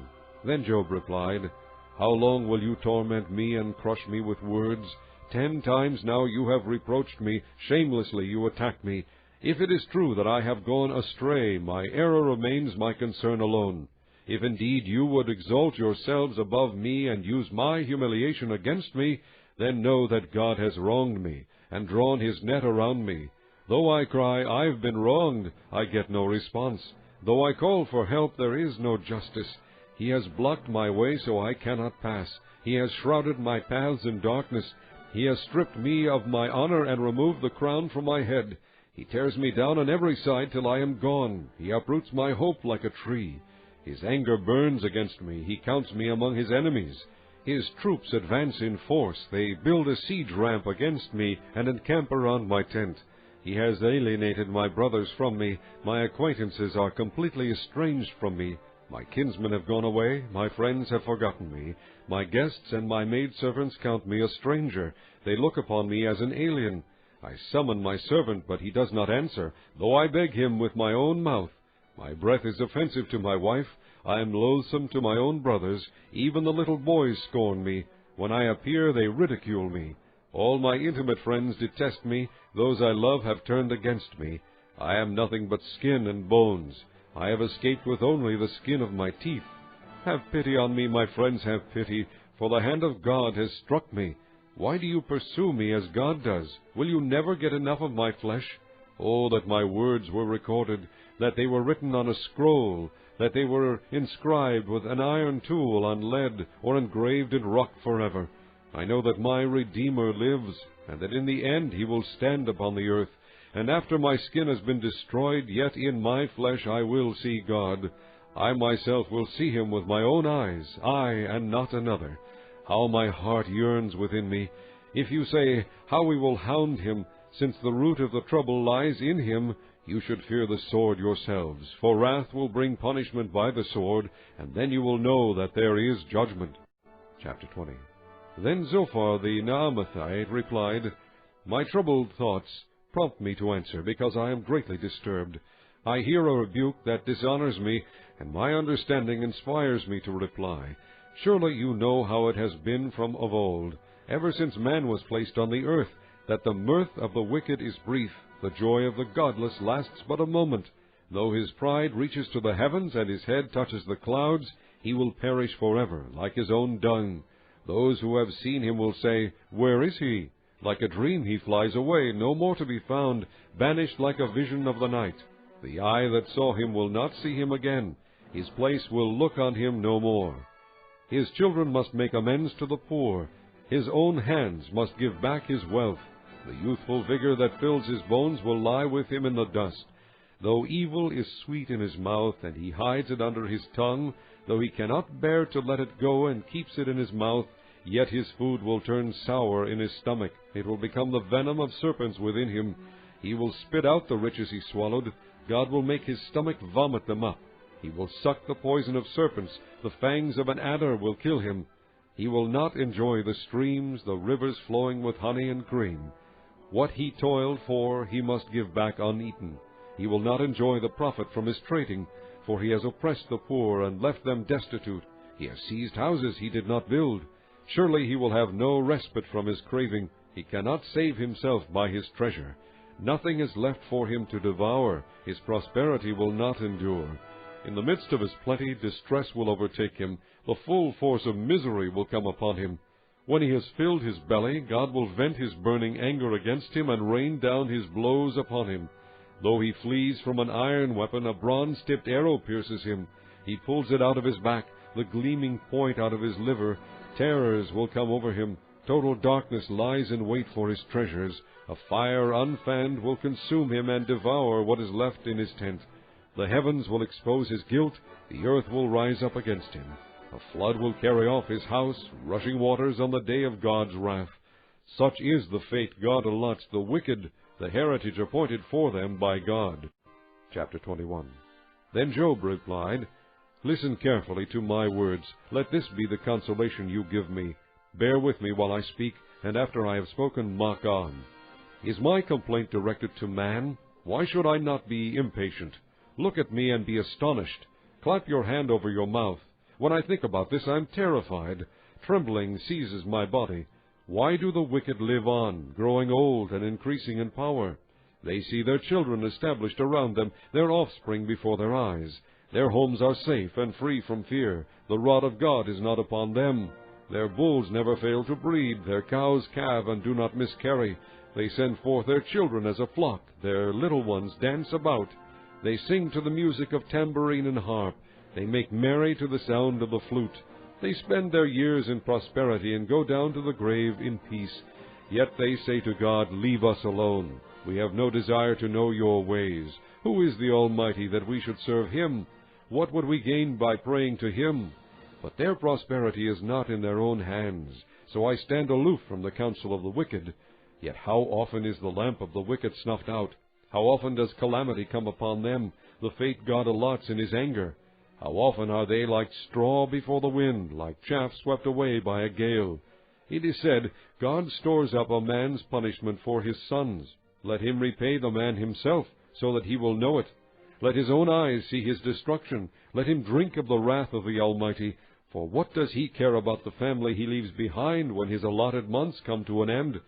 Then Job replied, How long will you torment me and crush me with words? 10 times now you have reproached me, shamelessly you attack me. If it is true that I have gone astray, my error remains my concern alone. If indeed you would exalt yourselves above me and use my humiliation against me, then know that God has wronged me, and drawn his net around me. Though I cry, I've been wronged, I get no response. Though I call for help, there is no justice. He has blocked my way so I cannot pass. He has shrouded my paths in darkness. He has stripped me of my honor and removed the crown from my head. He tears me down on every side till I am gone. He uproots my hope like a tree. His anger burns against me. He counts me among his enemies. His troops advance in force. They build a siege ramp against me and encamp around my tent. He has alienated my brothers from me. My acquaintances are completely estranged from me. My kinsmen have gone away. My friends have forgotten me. My guests and my maidservants count me a stranger. They look upon me as an alien. I summon my servant, but he does not answer, though I beg him with my own mouth. My breath is offensive to my wife. I am loathsome to my own brothers. Even the little boys scorn me. When I appear, they ridicule me. All my intimate friends detest me. Those I love have turned against me. I am nothing but skin and bones. I have escaped with only the skin of my teeth. Have pity on me, my friends, have pity, for the hand of God has struck me. Why do you pursue me as God does? Will you never get enough of my flesh? Oh, that my words were recorded, that they were written on a scroll, that they were inscribed with an iron tool on lead, or engraved in rock forever. I know that my Redeemer lives, and that in the end he will stand upon the earth. And after my skin has been destroyed, yet in my flesh I will see God. I myself will see him with my own eyes, I and not another. How my heart yearns within me! If you say, How we will hound him, since the root of the trouble lies in him, you should fear the sword yourselves, for wrath will bring punishment by the sword, and then you will know that there is judgment. Chapter 20. Then Zophar the Naamathite replied, My troubled thoughts prompt me to answer, because I am greatly disturbed. I hear a rebuke that dishonors me, and my understanding inspires me to reply. Surely you know how it has been from of old, ever since man was placed on the earth, that the mirth of the wicked is brief, the joy of the godless lasts but a moment. Though his pride reaches to the heavens, and his head touches the clouds, he will perish forever, like his own dung. Those who have seen him will say, Where is he? Like a dream he flies away, no more to be found, banished like a vision of the night. The eye that saw him will not see him again. His place will look on him no more. His children must make amends to the poor. His own hands must give back his wealth. The youthful vigor that fills his bones will lie with him in the dust. Though evil is sweet in his mouth, and he hides it under his tongue, though he cannot bear to let it go and keeps it in his mouth, yet his food will turn sour in his stomach. It will become the venom of serpents within him. He will spit out the riches he swallowed. God will make his stomach vomit them up. He will suck the poison of serpents. The fangs of an adder will kill him. He will not enjoy the streams, the rivers flowing with honey and cream. What he toiled for he must give back uneaten. He will not enjoy the profit from his trading, for he has oppressed the poor and left them destitute. He has seized houses he did not build. Surely he will have no respite from his craving. He cannot save himself by his treasure. Nothing is left for him to devour. His prosperity will not endure. In the midst of his plenty, distress will overtake him. The full force of misery will come upon him. When he has filled his belly, God will vent his burning anger against him and rain down his blows upon him. Though he flees from an iron weapon, a bronze-tipped arrow pierces him. He pulls it out of his back, the gleaming point out of his liver. Terrors will come over him. Total darkness lies in wait for his treasures. A fire unfanned will consume him and devour what is left in his tent. The heavens will expose his guilt. The earth will rise up against him. A flood will carry off his house, rushing waters on the day of God's wrath. Such is the fate God allots the wicked, the heritage appointed for them by God. Chapter 21. Then Job replied, Listen carefully to my words. Let this be the consolation you give me. Bear with me while I speak, and after I have spoken, mock on. Is my complaint directed to man? Why should I not be impatient? Look at me and be astonished. Clap your hand over your mouth. When I think about this, I am terrified. Trembling seizes my body. Why do the wicked live on, growing old and increasing in power? They see their children established around them, their offspring before their eyes. Their homes are safe and free from fear. The rod of God is not upon them. Their bulls never fail to breed. Their cows calve and do not miscarry. They send forth their children as a flock. Their little ones dance about. They sing to the music of tambourine and harp. They make merry to the sound of the flute. They spend their years in prosperity and go down to the grave in peace. Yet they say to God, Leave us alone. We have no desire to know your ways. Who is the Almighty that we should serve him? What would we gain by praying to him? But their prosperity is not in their own hands. So I stand aloof from the counsel of the wicked. Yet how often is the lamp of the wicked snuffed out? How often does calamity come upon them, the fate God allots in his anger? How often are they like straw before the wind, like chaff swept away by a gale? It is said, God stores up a man's punishment for his sons. Let him repay the man himself, so that he will know it. Let his own eyes see his destruction. Let him drink of the wrath of the Almighty. For what does he care about the family he leaves behind when his allotted months come to an end?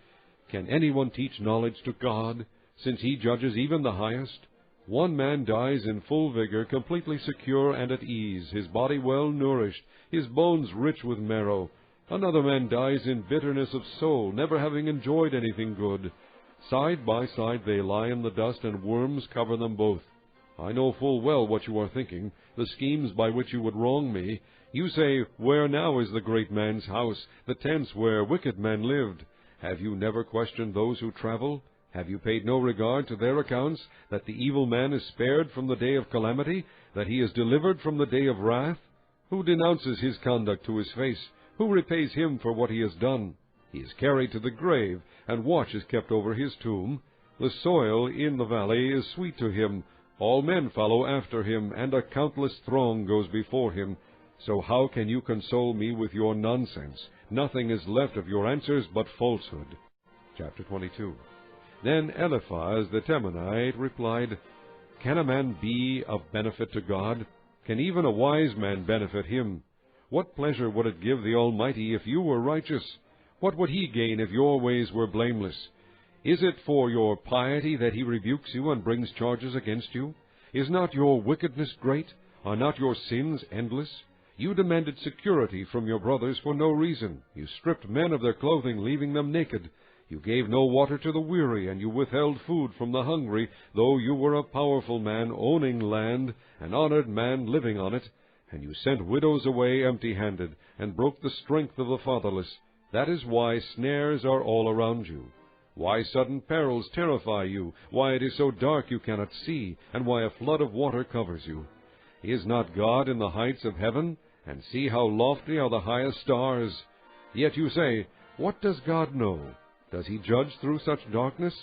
Can anyone teach knowledge to God, since he judges even the highest? One man dies in full vigor, completely secure and at ease, his body well nourished, his bones rich with marrow. Another man dies in bitterness of soul, never having enjoyed anything good. Side by side they lie in the dust, and worms cover them both. I know full well what you are thinking, the schemes by which you would wrong me. You say, Where now is the great man's house, the tents where wicked men lived? Have you never questioned those who travel? Have you paid no regard to their accounts, that the evil man is spared from the day of calamity, that he is delivered from the day of wrath? Who denounces his conduct to his face? Who repays him for what he has done? He is carried to the grave, and watch is kept over his tomb. The soil in the valley is sweet to him. All men follow after him, and a countless throng goes before him. So how can you console me with your nonsense? Nothing is left of your answers but falsehood. Chapter 22. Then Eliphaz the Temanite replied, Can a man be of benefit to God? Can even a wise man benefit him? What pleasure would it give the Almighty if you were righteous? What would he gain if your ways were blameless? Is it for your piety that he rebukes you and brings charges against you? Is not your wickedness great? Are not your sins endless? You demanded security from your brothers for no reason. You stripped men of their clothing, leaving them naked. You gave no water to the weary, and you withheld food from the hungry, though you were a powerful man owning land, an honored man living on it. And you sent widows away empty-handed, and broke the strength of the fatherless. That is why snares are all around you. Why sudden perils terrify you, why it is so dark you cannot see, and why a flood of water covers you. Is not God in the heights of heaven? And see how lofty are the highest stars. Yet you say, what does God know? Does he judge through such darkness?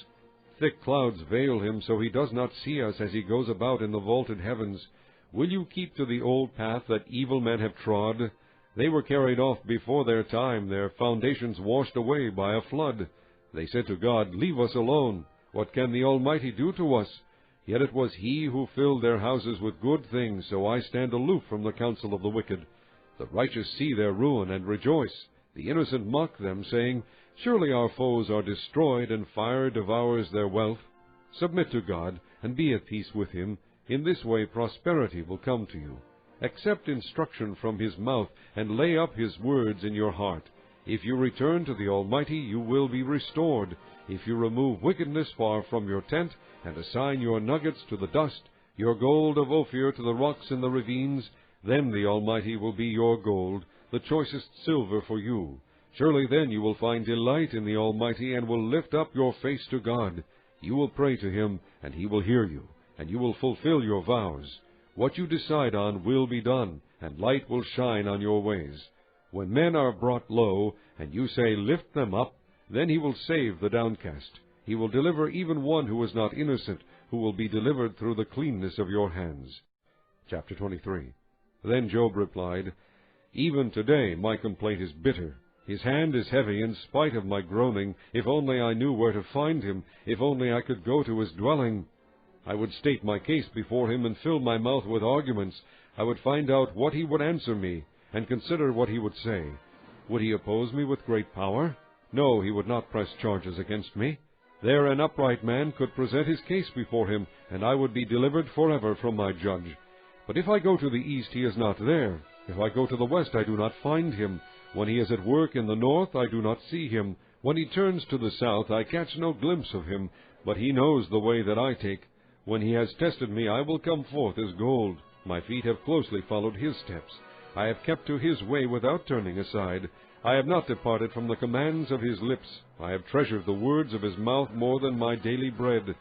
Thick clouds veil him, so he does not see us as he goes about in the vaulted heavens. Will you keep to the old path that evil men have trod? They were carried off before their time, their foundations washed away by a flood. They said to God, leave us alone. What can the Almighty do to us? Yet it was he who filled their houses with good things, so I stand aloof from the counsel of the wicked. The righteous see their ruin and rejoice. The innocent mock them, saying, surely our foes are destroyed, and fire devours their wealth. Submit to God, and be at peace with him. In this way prosperity will come to you. Accept instruction from his mouth, and lay up his words in your heart. If you return to the Almighty, you will be restored. If you remove wickedness far from your tent, and assign your nuggets to the dust, your gold of Ophir to the rocks in the ravines, then the Almighty will be your gold, the choicest silver for you. Surely then you will find delight in the Almighty, and will lift up your face to God. You will pray to him, and he will hear you, and you will fulfill your vows. What you decide on will be done, and light will shine on your ways. When men are brought low, and you say, lift them up, then he will save the downcast. He will deliver even one who is not innocent, who will be delivered through the cleanness of your hands. Chapter 23. Then Job replied, even today my complaint is bitter. His hand is heavy in spite of my groaning. If only I knew where to find him, if only I could go to his dwelling. I would state my case before him and fill my mouth with arguments. I would find out what he would answer me, and consider what he would say. Would he oppose me with great power? No, he would not press charges against me. There an upright man could present his case before him, and I would be delivered forever from my judge. But if I go to the east, he is not there. If I go to the west, I do not find him. When he is at work in the north, I do not see him. When he turns to the south, I catch no glimpse of him. But he knows the way that I take. When he has tested me, I will come forth as gold. My feet have closely followed his steps. I have kept to his way without turning aside. I have not departed from the commands of his lips. I have treasured the words of his mouth more than my daily bread.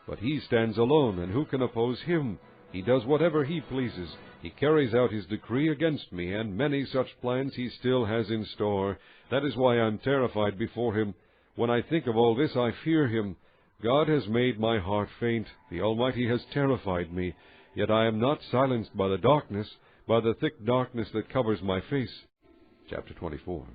But he stands alone, and who can oppose him? He does whatever he pleases. He carries out his decree against me, and many such plans he still has in store. That is why I am terrified before him. When I think of all this, I fear him. God has made my heart faint. The Almighty has terrified me. Yet I am not silenced by the darkness, by the thick darkness that covers my face. Chapter 24.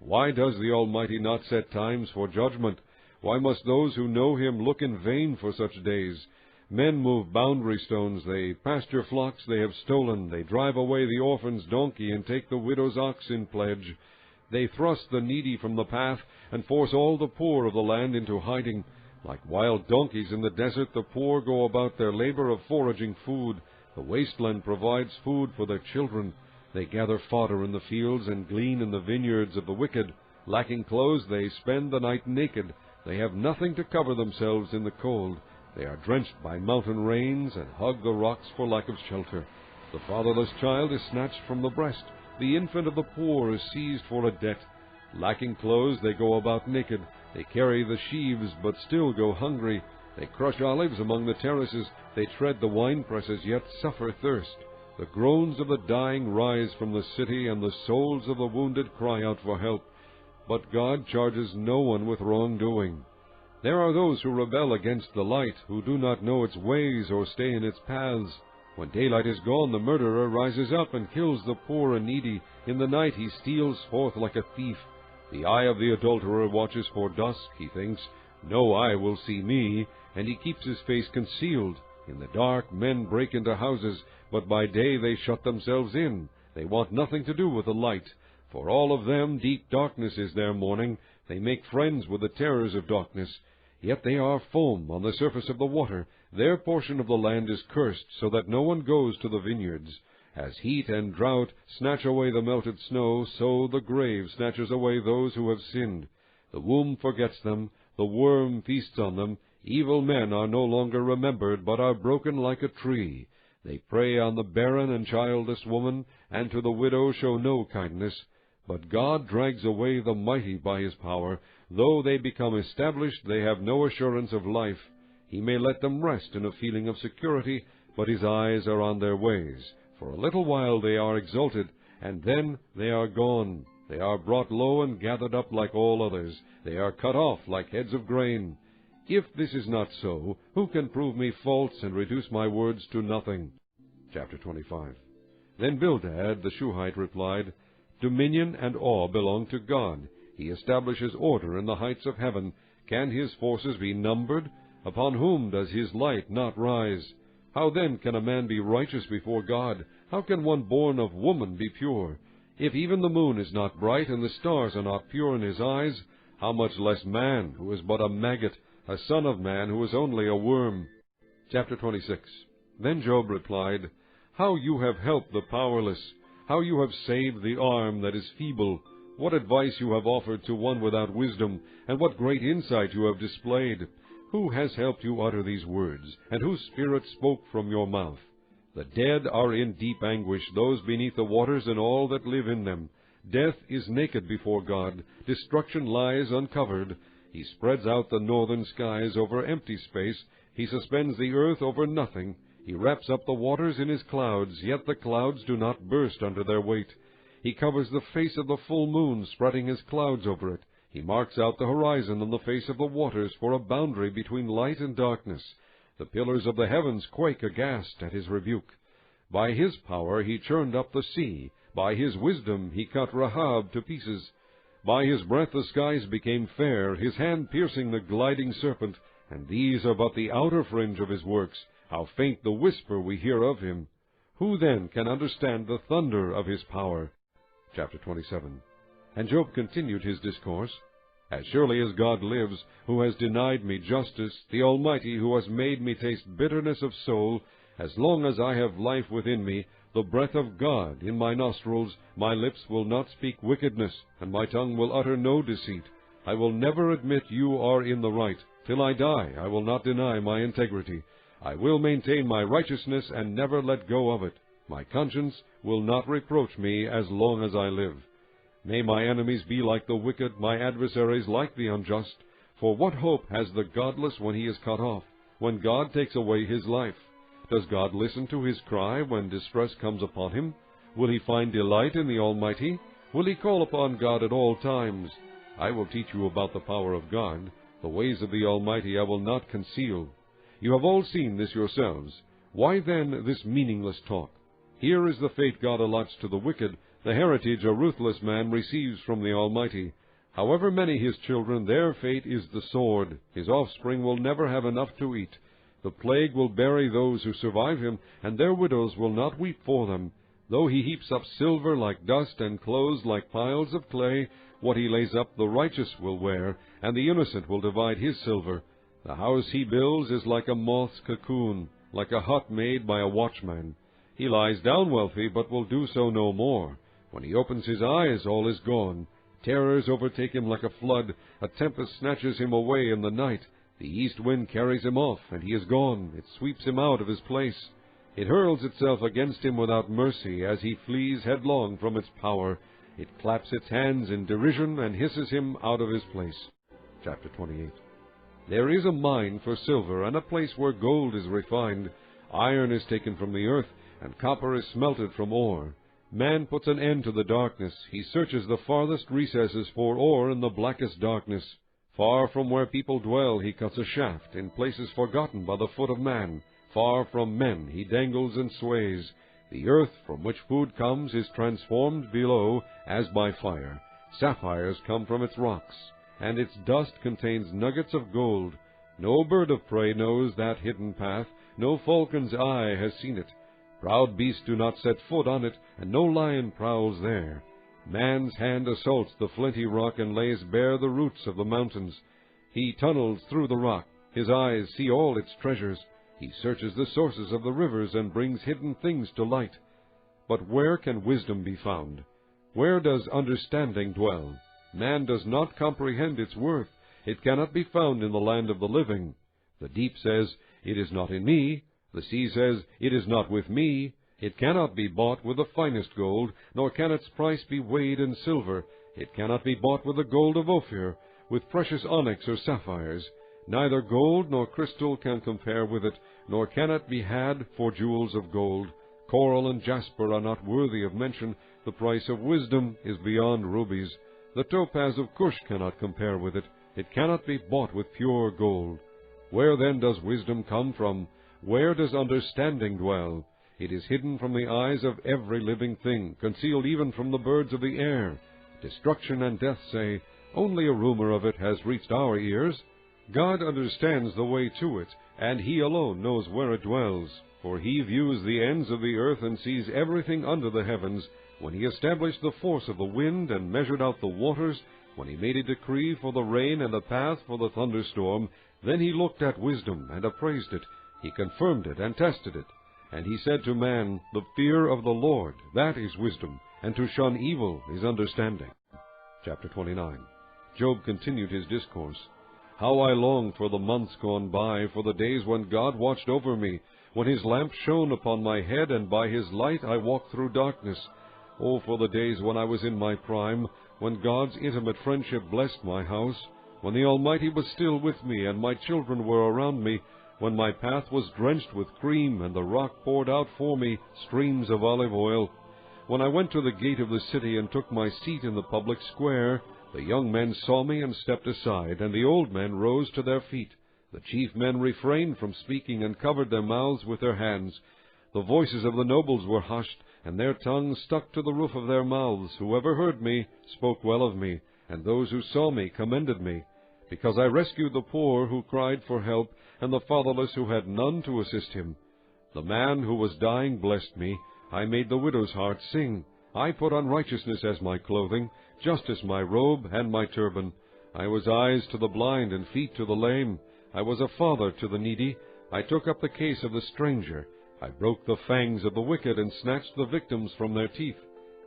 Why does the Almighty not set times for judgment? Why must those who know him look in vain for such days? Men move boundary stones, they pasture flocks they have stolen, they drive away the orphan's donkey and take the widow's ox in pledge. They thrust the needy from the path and force all the poor of the land into hiding. Like wild donkeys in the desert, the poor go about their labor of foraging food. The wasteland provides food for their children. They gather fodder in the fields and glean in the vineyards of the wicked. Lacking clothes, they spend the night naked. They have nothing to cover themselves in the cold. They are drenched by mountain rains and hug the rocks for lack of shelter. The fatherless child is snatched from the breast. The infant of the poor is seized for a debt. Lacking clothes, they go about naked. They carry the sheaves, but still go hungry. They crush olives among the terraces. They tread the winepresses, yet suffer thirst. The groans of the dying rise from the city, and the souls of the wounded cry out for help. But God charges no one with wrongdoing. There are those who rebel against the light, who do not know its ways or stay in its paths. When daylight is gone, the murderer rises up and kills the poor and needy. In the night he steals forth like a thief. The eye of the adulterer watches for dusk, he thinks. No eye will see me, and he keeps his face concealed. In the dark men break into houses, but by day they shut themselves in. They want nothing to do with the light. For all of them deep darkness is their mourning. They make friends with the terrors of darkness. Yet they are foam on the surface of the water. Their portion of the land is cursed, so that no one goes to the vineyards. As heat and drought snatch away the melted snow, so the grave snatches away those who have sinned. The womb forgets them, the worm feasts on them. Evil men are no longer remembered, but are broken like a tree. They prey on the barren and childless woman, and to the widow show no kindness. But God drags away the mighty by his power. Though they become established, they have no assurance of life. He may let them rest in a feeling of security, but his eyes are on their ways. For a little while they are exalted, and then they are gone. They are brought low and gathered up like all others. They are cut off like heads of grain. If this is not so, who can prove me false and reduce my words to nothing? Chapter 25. Then Bildad the Shuhite replied, Dominion and awe belong to God. He establishes order in the heights of heaven. Can his forces be numbered? Upon whom does his light not rise? How then can a man be righteous before God? How can one born of woman be pure? If even the moon is not bright, and the stars are not pure in his eyes, how much less man, who is but a maggot, a son of man, who is only a worm? Chapter 26. Then Job replied, How you have helped the powerless! How you have saved the arm that is feeble! What advice you have offered to one without wisdom, and what great insight you have displayed! Who has helped you utter these words, and whose spirit spoke from your mouth? The dead are in deep anguish, those beneath the waters and all that live in them. Death is naked before God, destruction lies uncovered. He spreads out the northern skies over empty space, he suspends the earth over nothing. He wraps up the waters in his clouds, yet the clouds do not burst under their weight. He covers the face of the full moon, spreading his clouds over it. He marks out the horizon on the face of the waters for a boundary between light and darkness. The pillars of the heavens quake aghast at his rebuke. By his power he churned up the sea. By his wisdom he cut Rahab to pieces. By his breath the skies became fair, his hand piercing the gliding serpent. And these are but the outer fringe of his works. How faint the whisper we hear of him! Who then can understand the thunder of his power? Chapter 27. And Job continued his discourse. As surely as God lives, who has denied me justice, the Almighty, who has made me taste bitterness of soul, as long as I have life within me, the breath of God in my nostrils, my lips will not speak wickedness, and my tongue will utter no deceit. I will never admit you are in the right. Till I die, I will not deny my integrity. I will maintain my righteousness and never let go of it. My conscience will not reproach me as long as I live. May my enemies be like the wicked, my adversaries like the unjust. For what hope has the godless when he is cut off, when God takes away his life? Does God listen to his cry when distress comes upon him? Will he find delight in the Almighty? Will he call upon God at all times? I will teach you about the power of God. The ways of the Almighty I will not conceal. You have all seen this yourselves. Why then this meaningless talk? Here is the fate God allots to the wicked, the heritage a ruthless man receives from the Almighty. However many his children, their fate is the sword. His offspring will never have enough to eat. The plague will bury those who survive him, and their widows will not weep for them. Though he heaps up silver like dust and clothes like piles of clay, what he lays up the righteous will wear, and the innocent will divide his silver. The house he builds is like a moth's cocoon, like a hut made by a watchman. He lies down wealthy, but will do so no more. When he opens his eyes, all is gone. Terrors overtake him like a flood. A tempest snatches him away in the night. The east wind carries him off, and he is gone. It sweeps him out of his place. It hurls itself against him without mercy, as he flees headlong from its power. It claps its hands in derision and hisses him out of his place. Chapter 28. There is a mine for silver, and a place where gold is refined. Iron is taken from the earth, and copper is smelted from ore. Man puts an end to the darkness. He searches the farthest recesses for ore in the blackest darkness. Far from where people dwell he cuts a shaft, in places forgotten by the foot of man. Far from men he dangles and sways. The earth from which food comes is transformed below as by fire. Sapphires come from its rocks, and its dust contains nuggets of gold. No bird of prey knows that hidden path. no falcon's eye has seen it. Proud beasts do not set foot on it, and no lion prowls there. Man's hand assaults the flinty rock, and lays bare the roots of the mountains. He tunnels through the rock, his eyes see all its treasures. He searches the sources of the rivers, and brings hidden things to light. But where can wisdom be found? Where does understanding dwell? Man does not comprehend its worth. It cannot be found in the land of the living. The deep says, "It is not in me." The sea says, "It is not with me." It cannot be bought with the finest gold, nor can its price be weighed in silver. It cannot be bought with the gold of Ophir, with precious onyx or sapphires. Neither gold nor crystal can compare with it, nor can it be had for jewels of gold. Coral and jasper are not worthy of mention. The price of wisdom is beyond rubies. The topaz of Cush cannot compare with it. It cannot be bought with pure gold. Where then does wisdom come from? Where does understanding dwell? It is hidden from the eyes of every living thing, concealed even from the birds of the air. Destruction and death say, "Only a rumor of it has reached our ears." God understands the way to it, and He alone knows where it dwells. For He views the ends of the earth and sees everything under the heavens. When He established the force of the wind and measured out the waters, when He made a decree for the rain and a path for the thunderstorm, then He looked at wisdom and appraised it. He confirmed it and tested it. And He said to man, "The fear of the Lord, that is wisdom, and to shun evil is understanding." Chapter 29. Job continued his discourse. How I longed for the months gone by, for the days when God watched over me, when His lamp shone upon my head, and by His light I walked through darkness. Oh, for the days when I was in my prime, when God's intimate friendship blessed my house, when the Almighty was still with me, and my children were around me, when my path was drenched with cream, and the rock poured out for me streams of olive oil. When I went to the gate of the city and took my seat in the public square, the young men saw me and stepped aside, and the old men rose to their feet. The chief men refrained from speaking and covered their mouths with their hands. The voices of the nobles were hushed, and their tongues stuck to the roof of their mouths. Whoever heard me spoke well of me, and those who saw me commended me. Because I rescued the poor who cried for help, and the fatherless who had none to assist him. The man who was dying blessed me. I made the widow's heart sing. I put on righteousness as my clothing, justice my robe and my turban. I was eyes to the blind and feet to the lame. I was a father to the needy. I took up the case of the stranger. I broke the fangs of the wicked and snatched the victims from their teeth.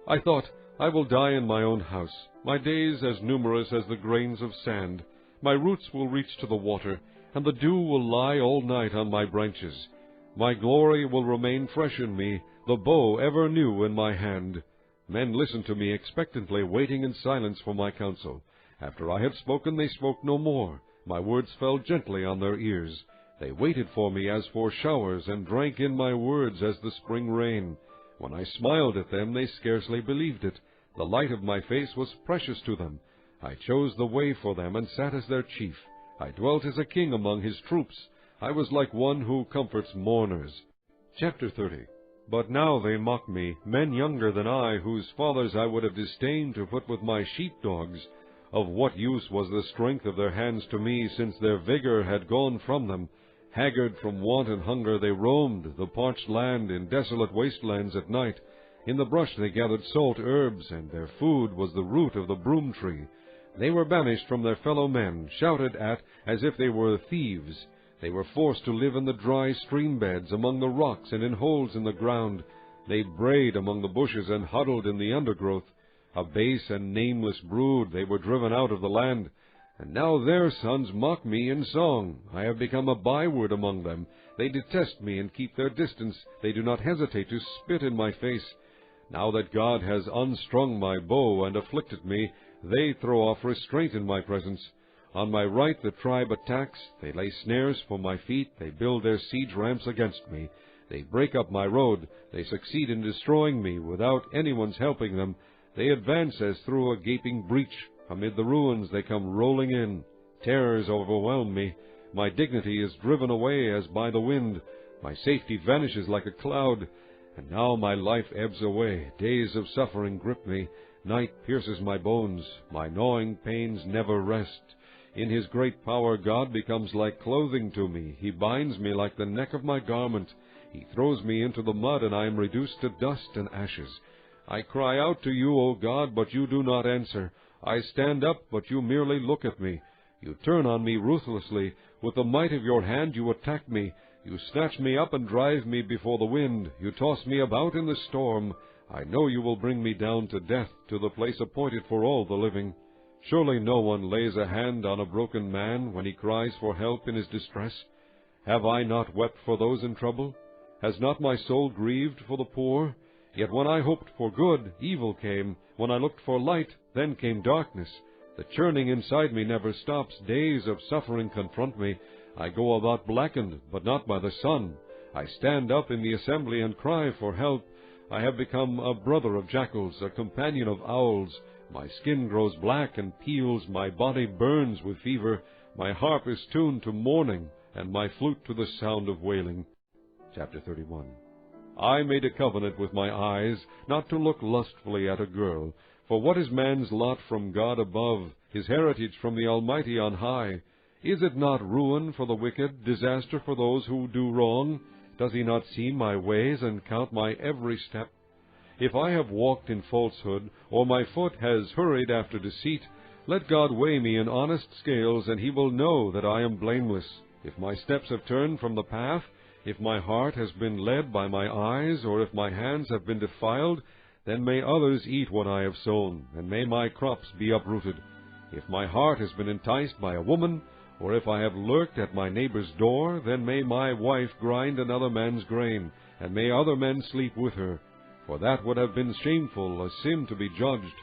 I thought, I will die in my own house, my days as numerous as the grains of sand. My roots will reach to the water, and the dew will lie all night on my branches. My glory will remain fresh in me, the bow ever new in my hand. Men listened to me expectantly, waiting in silence for my counsel. After I had spoken, they spoke no more. My words fell gently on their ears. They waited for me as for showers, and drank in my words as the spring rain. When I smiled at them, they scarcely believed it. The light of my face was precious to them. I chose the way for them, and sat as their chief. I dwelt as a king among his troops. I was like one who comforts mourners. Chapter 30. But now they mock me, men younger than I, whose fathers I would have disdained to put with my sheepdogs. Of what use was the strength of their hands to me, since their vigor had gone from them? Haggard from want and hunger, they roamed the parched land in desolate wastelands at night. In the brush they gathered salt herbs, and their food was the root of the broom tree. They were banished from their fellow men, shouted at as if they were thieves. They were forced to live in the dry stream beds, among the rocks and in holes in the ground. They brayed among the bushes and huddled in the undergrowth. A base and nameless brood, they were driven out of the land. And now their sons mock me in song. I have become a byword among them. They detest me and keep their distance. They do not hesitate to spit in my face. Now that God has unstrung my bow and afflicted me, they throw off restraint in my presence. On my right the tribe attacks. They lay snares for my feet. They build their siege ramps against me. They break up my road. They succeed in destroying me without anyone's helping them. They advance as through a gaping breach. Amid the ruins they come rolling in. Terrors overwhelm me. My dignity is driven away as by the wind. My safety vanishes like a cloud. And now my life ebbs away. Days of suffering grip me. Night pierces my bones. My gnawing pains never rest. In his great power God becomes like clothing to me. He binds me like the neck of my garment. He throws me into the mud, and I am reduced to dust and ashes. I cry out to you, O God, but you do not answer. I stand up, but you merely look at me. You turn on me ruthlessly. With the might of your hand you attack me. You snatch me up and drive me before the wind. You toss me about in the storm. I know you will bring me down to death, to the place appointed for all the living. Surely no one lays a hand on a broken man when he cries for help in his distress. Have I not wept for those in trouble? Has not my soul grieved for the poor? Yet when I hoped for good, evil came. When I looked for light, then came darkness. The churning inside me never stops. Days of suffering confront me. I go about blackened, but not by the sun. I stand up in the assembly and cry for help. I have become a brother of jackals, a companion of owls. My skin grows black and peels. My body burns with fever. My harp is tuned to mourning, and my flute to the sound of wailing. Chapter 31. I made a covenant with my eyes, not to look lustfully at a girl. For what is man's lot from God above, his heritage from the Almighty on high? Is it not ruin for the wicked, disaster for those who do wrong? Does he not see my ways and count my every step? If I have walked in falsehood, or my foot has hurried after deceit, let God weigh me in honest scales, and he will know that I am blameless. If my steps have turned from the path, if my heart has been led by my eyes, or if my hands have been defiled, then may others eat what I have sown, and may my crops be uprooted. If my heart has been enticed by a woman, or if I have lurked at my neighbor's door, then may my wife grind another man's grain, and may other men sleep with her. For that would have been shameful, a sin to be judged.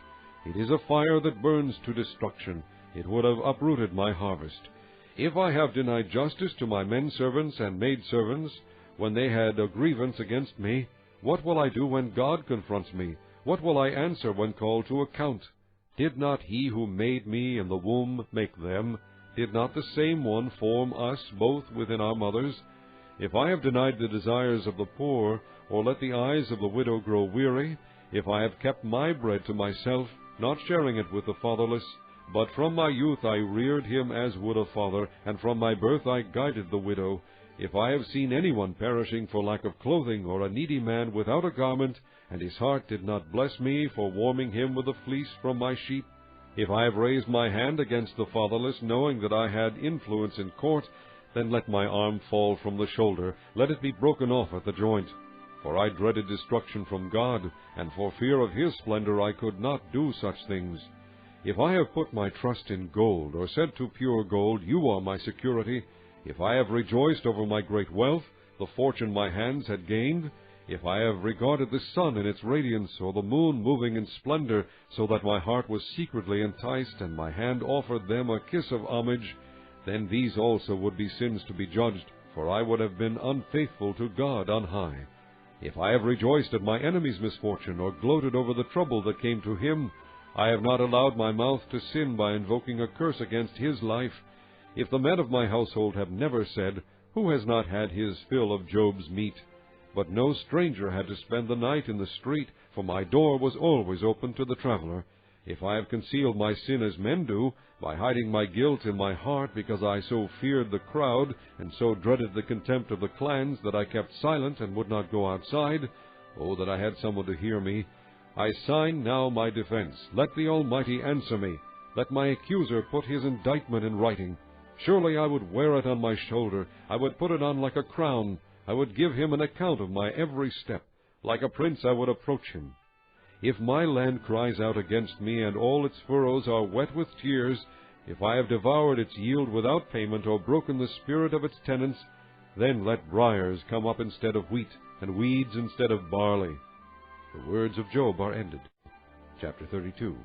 It is a fire that burns to destruction. It would have uprooted my harvest. If I have denied justice to my men servants and maidservants, when they had a grievance against me, what will I do when God confronts me? What will I answer when called to account? Did not he who made me in the womb make them? Did not the same one form us both within our mothers? If I have denied the desires of the poor, or let the eyes of the widow grow weary, if I have kept my bread to myself, not sharing it with the fatherless, but from my youth I reared him as would a father, and from my birth I guided the widow. If I have seen anyone perishing for lack of clothing, or a needy man without a garment, and his heart did not bless me for warming him with the fleece from my sheep, if I have raised my hand against the fatherless, knowing that I had influence in court, then let my arm fall from the shoulder, let it be broken off at the joint. For I dreaded destruction from God, and for fear of his splendor I could not do such things. If I have put my trust in gold, or said to pure gold, you are my security, if I have rejoiced over my great wealth, the fortune my hands had gained, if I have regarded the sun in its radiance, or the moon moving in splendor, so that my heart was secretly enticed, and my hand offered them a kiss of homage, then these also would be sins to be judged, for I would have been unfaithful to God on high. If I have rejoiced at my enemy's misfortune, or gloated over the trouble that came to him, I have not allowed my mouth to sin by invoking a curse against his life. If the men of my household have never said, who has not had his fill of Job's meat? But no stranger had to spend the night in the street, for my door was always open to the traveler. If I have concealed my sin as men do, by hiding my guilt in my heart, because I so feared the crowd, and so dreaded the contempt of the clans, that I kept silent and would not go outside, oh, that I had someone to hear me! I sign now my defense. Let the Almighty answer me. Let my accuser put his indictment in writing. Surely I would wear it on my shoulder. I would put it on like a crown. I would give him an account of my every step. Like a prince I would approach him. If my land cries out against me, and all its furrows are wet with tears, if I have devoured its yield without payment, or broken the spirit of its tenants, then let briars come up instead of wheat, and weeds instead of barley. The words of Job are ended. Chapter 32.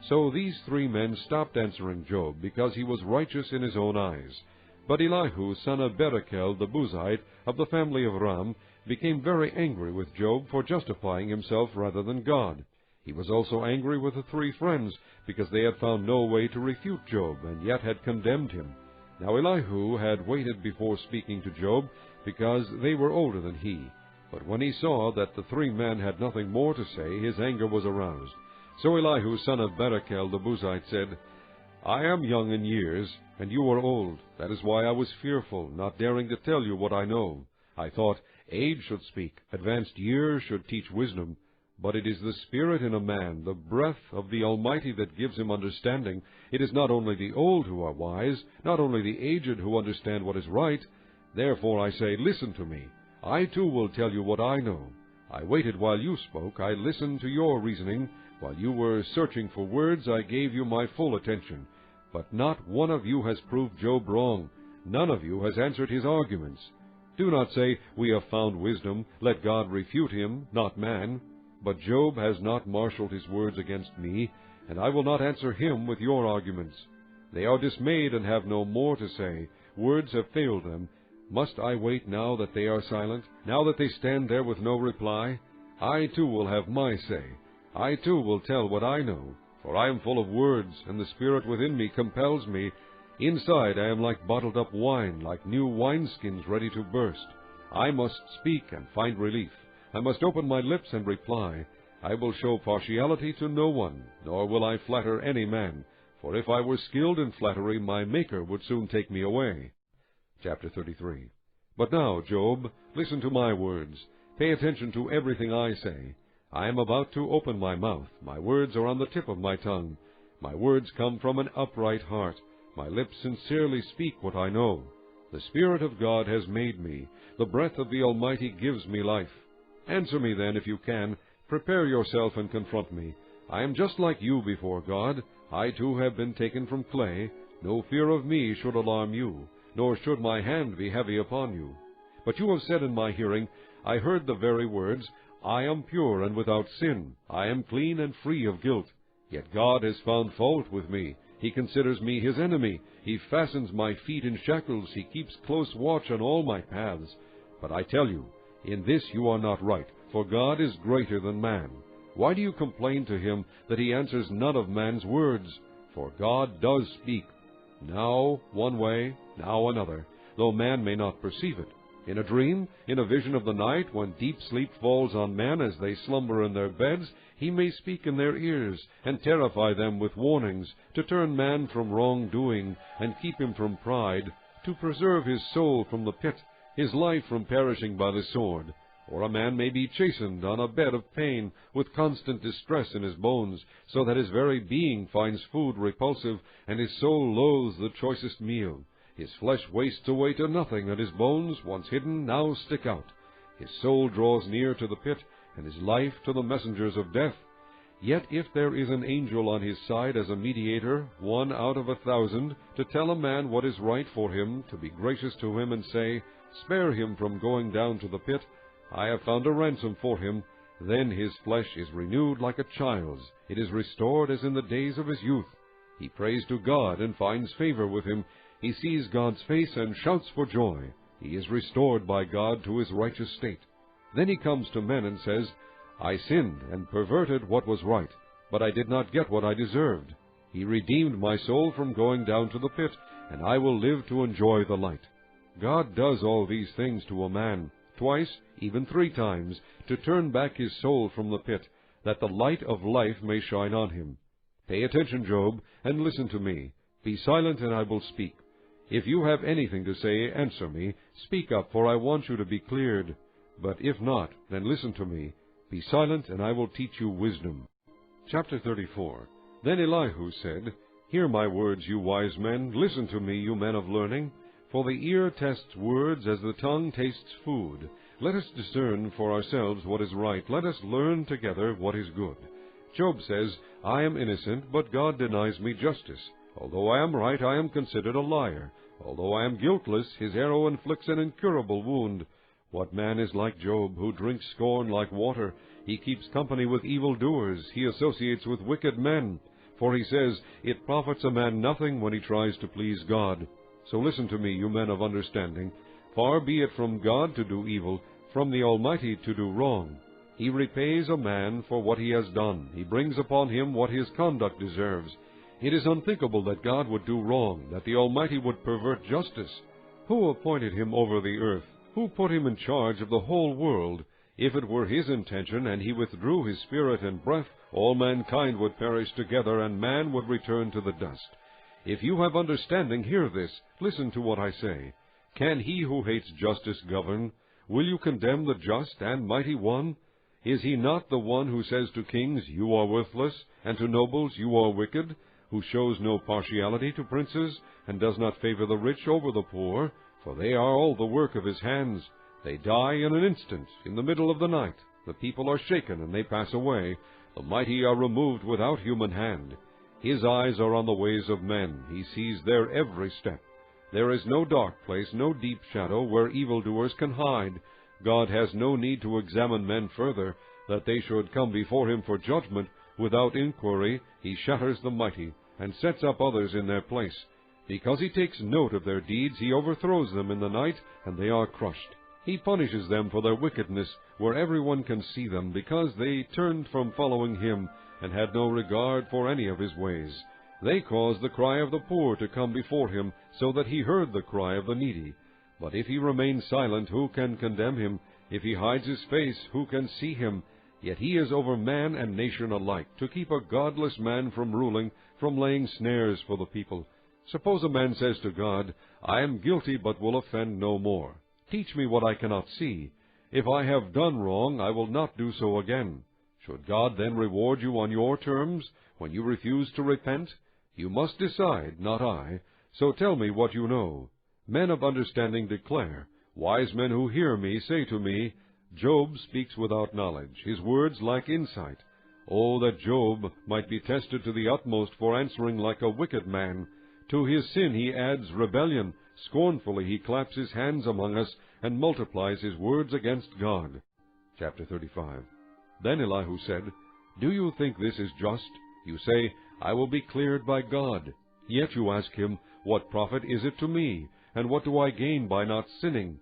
So these three men stopped answering Job, because he was righteous in his own eyes. But Elihu, son of Barachel the Buzite, of the family of Ram, became very angry with Job for justifying himself rather than God. He was also angry with the three friends, because they had found no way to refute Job, and yet had condemned him. Now Elihu had waited before speaking to Job, because they were older than he. But when he saw that the three men had nothing more to say, his anger was aroused. So Elihu, son of Barachel the Buzite, said, I am young in years, and you are old. That is why I was fearful, not daring to tell you what I know. I thought age should speak, advanced years should teach wisdom. But it is the Spirit in a man, the breath of the Almighty, that gives him understanding. It is not only the old who are wise, not only the aged who understand what is right. Therefore I say, listen to me. I too will tell you what I know. I waited while you spoke. I listened to your reasoning. While you were searching for words, I gave you my full attention. But not one of you has proved Job wrong. None of you has answered his arguments. Do not say, we have found wisdom. Let God refute him, not man. But Job has not marshaled his words against me, and I will not answer him with your arguments. They are dismayed and have no more to say. Words have failed them. Must I wait now that they are silent, now that they stand there with no reply? I too will have my say. I too will tell what I know, for I am full of words, and the Spirit within me compels me. Inside I am like bottled-up wine, like new wineskins ready to burst. I must speak and find relief. I must open my lips and reply. I will show partiality to no one, nor will I flatter any man. For if I were skilled in flattery, my Maker would soon take me away. Chapter 33. But now, Job, listen to my words. Pay attention to everything I say. I am about to open my mouth. My words are on the tip of my tongue. My words come from an upright heart. My lips sincerely speak what I know. The Spirit of God has made me. The breath of the Almighty gives me life. Answer me then, if you can. Prepare yourself and confront me. I am just like you before God. I too have been taken from clay. No fear of me should alarm you, nor should my hand be heavy upon you. But you have said in my hearing, I heard the very words, I am pure and without sin. I am clean and free of guilt. Yet God has found fault with me. He considers me his enemy. He fastens my feet in shackles. He keeps close watch on all my paths. But I tell you, in this you are not right, for God is greater than man. Why do you complain to him that he answers none of man's words? For God does speak, now one way, now another, though man may not perceive it. In a dream, in a vision of the night, when deep sleep falls on men as they slumber in their beds, he may speak in their ears, and terrify them with warnings, to turn man from wrongdoing, and keep him from pride, to preserve his soul from the pit, his life from perishing by the sword. Or a man may be chastened on a bed of pain, with constant distress in his bones, so that his very being finds food repulsive, and his soul loathes the choicest meal. His flesh wastes away to nothing, and his bones, once hidden, now stick out. His soul draws near to the pit, and his life to the messengers of death. Yet if there is an angel on his side as a mediator, 1 out of 1,000, to tell a man what is right for him, to be gracious to him and say, spare him from going down to the pit, I have found a ransom for him, then his flesh is renewed like a child's. It is restored as in the days of his youth. He prays to God and finds favor with him. He sees God's face and shouts for joy. He is restored by God to his righteous state. Then he comes to men and says, I sinned and perverted what was right, but I did not get what I deserved. He redeemed my soul from going down to the pit, and I will live to enjoy the light. God does all these things to a man, twice, even 3 times, to turn back his soul from the pit, that the light of life may shine on him. Pay attention, Job, and listen to me. Be silent, and I will speak. If you have anything to say, answer me. Speak up, for I want you to be cleared. But if not, then listen to me. Be silent, and I will teach you wisdom. Chapter 34. Then Elihu said, Hear my words, you wise men. Listen to me, you men of learning. For the ear tests words as the tongue tastes food. Let us discern for ourselves what is right. Let us learn together what is good. Job says, I am innocent, but God denies me justice. Although I am right, I am considered a liar. Although I am guiltless, his arrow inflicts an incurable wound. What man is like Job, who drinks scorn like water? He keeps company with evildoers. He associates with wicked men. For he says, It profits a man nothing when he tries to please God. So listen to me, you men of understanding. Far be it from God to do evil, from the Almighty to do wrong. He repays a man for what he has done. He brings upon him what his conduct deserves. It is unthinkable that God would do wrong, that the Almighty would pervert justice. Who appointed him over the earth? Who put him in charge of the whole world? If it were his intention, and he withdrew his spirit and breath, all mankind would perish together, and man would return to the dust. If you have understanding, hear this. Listen to what I say. Can he who hates justice govern? Will you condemn the just and mighty one? Is he not the one who says to kings, You are worthless, and to nobles, You are wicked, who shows no partiality to princes, and does not favor the rich over the poor? For they are all the work of his hands. They die in an instant, in the middle of the night. The people are shaken, and they pass away. The mighty are removed without human hand. His eyes are on the ways of men. He sees their every step. There is no dark place, no deep shadow, where evildoers can hide. God has no need to examine men further, that they should come before him for judgment. Without inquiry he shatters the mighty, and sets up others in their place. Because he takes note of their deeds, he overthrows them in the night, and they are crushed. He punishes them for their wickedness, where everyone can see them, because they turned from following him, and had no regard for any of his ways. They caused the cry of the poor to come before him, so that he heard the cry of the needy. But if he remains silent, who can condemn him? If he hides his face, who can see him? Yet he is over man and nation alike, to keep a godless man from ruling, from laying snares for the people. Suppose a man says to God, I am guilty, but will offend no more. Teach me what I cannot see. If I have done wrong, I will not do so again. Should God then reward you on your terms, when you refuse to repent? You must decide, not I. So tell me what you know. Men of understanding declare. Wise men who hear me say to me, Job speaks without knowledge. His words lack insight. Oh, that Job might be tested to the utmost for answering like a wicked man. To his sin he adds rebellion. Scornfully he claps his hands among us, and multiplies his words against God. Chapter 35. Then Elihu said, Do you think this is just? You say, I will be cleared by God. Yet you ask him, What profit is it to me? And what do I gain by not sinning?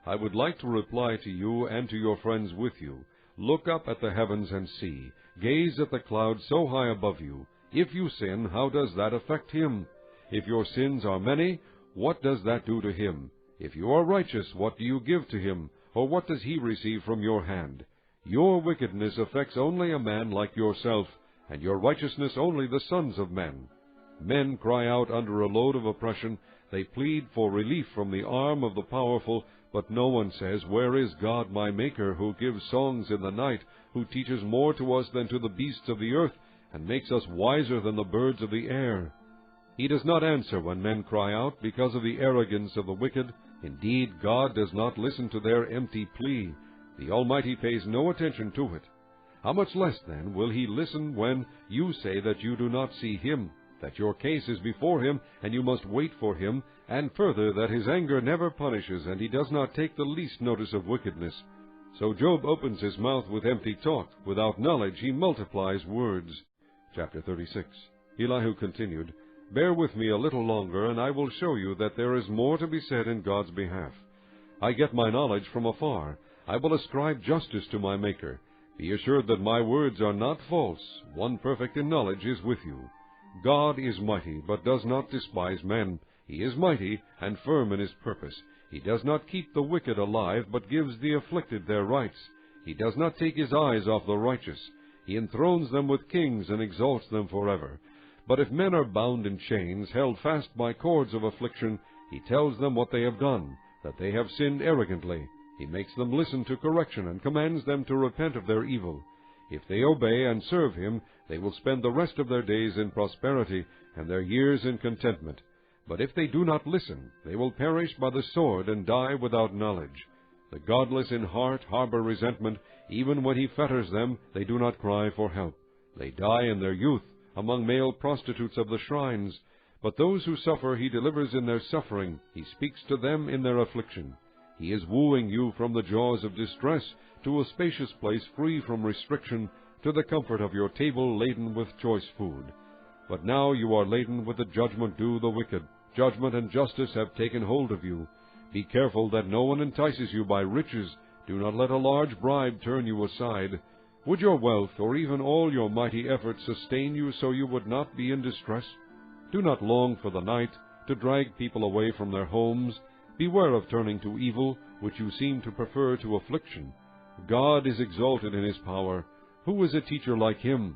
I would like to reply to you and to your friends with you. Look up at the heavens and see. Gaze at the clouds so high above you. If you sin, how does that affect him? If your sins are many, what does that do to him? If you are righteous, what do you give to him? Or what does he receive from your hand? Your wickedness affects only a man like yourself, and your righteousness only the sons of men. Men cry out under a load of oppression. They plead for relief from the arm of the powerful, but no one says, Where is God my Maker, who gives songs in the night, who teaches more to us than to the beasts of the earth, and makes us wiser than the birds of the air? He does not answer when men cry out, because of the arrogance of the wicked. Indeed, God does not listen to their empty plea. The Almighty pays no attention to it. How much less, then, will he listen when you say that you do not see him, that your case is before him, and you must wait for him, and further, that his anger never punishes, and he does not take the least notice of wickedness. So Job opens his mouth with empty talk. Without knowledge he multiplies words. Chapter 36. Elihu continued, Bear with me a little longer, and I will show you that there is more to be said in God's behalf. I get my knowledge from afar. I will ascribe justice to my Maker. Be assured that my words are not false. One perfect in knowledge is with you. God is mighty, but does not despise men. He is mighty and firm in his purpose. He does not keep the wicked alive, but gives the afflicted their rights. He does not take his eyes off the righteous. He enthrones them with kings and exalts them forever. But if men are bound in chains, held fast by cords of affliction, he tells them what they have done, that they have sinned arrogantly. He makes them listen to correction and commands them to repent of their evil. If they obey and serve him, they will spend the rest of their days in prosperity, and their years in contentment. But if they do not listen, they will perish by the sword and die without knowledge. The godless in heart harbor resentment. Even when he fetters them, they do not cry for help. They die in their youth, among male prostitutes of the shrines. But those who suffer he delivers in their suffering. He speaks to them in their affliction. He is wooing you from the jaws of distress to a spacious place free from restriction, to the comfort of your table laden with choice food. But now you are laden with the judgment due the wicked. Judgment and justice have taken hold of you. Be careful that no one entices you by riches. Do not let a large bribe turn you aside. Would your wealth, or even all your mighty efforts, sustain you so you would not be in distress? Do not long for the night, to drag people away from their homes. Beware of turning to evil, which you seem to prefer to affliction. God is exalted in his power. Who is a teacher like him?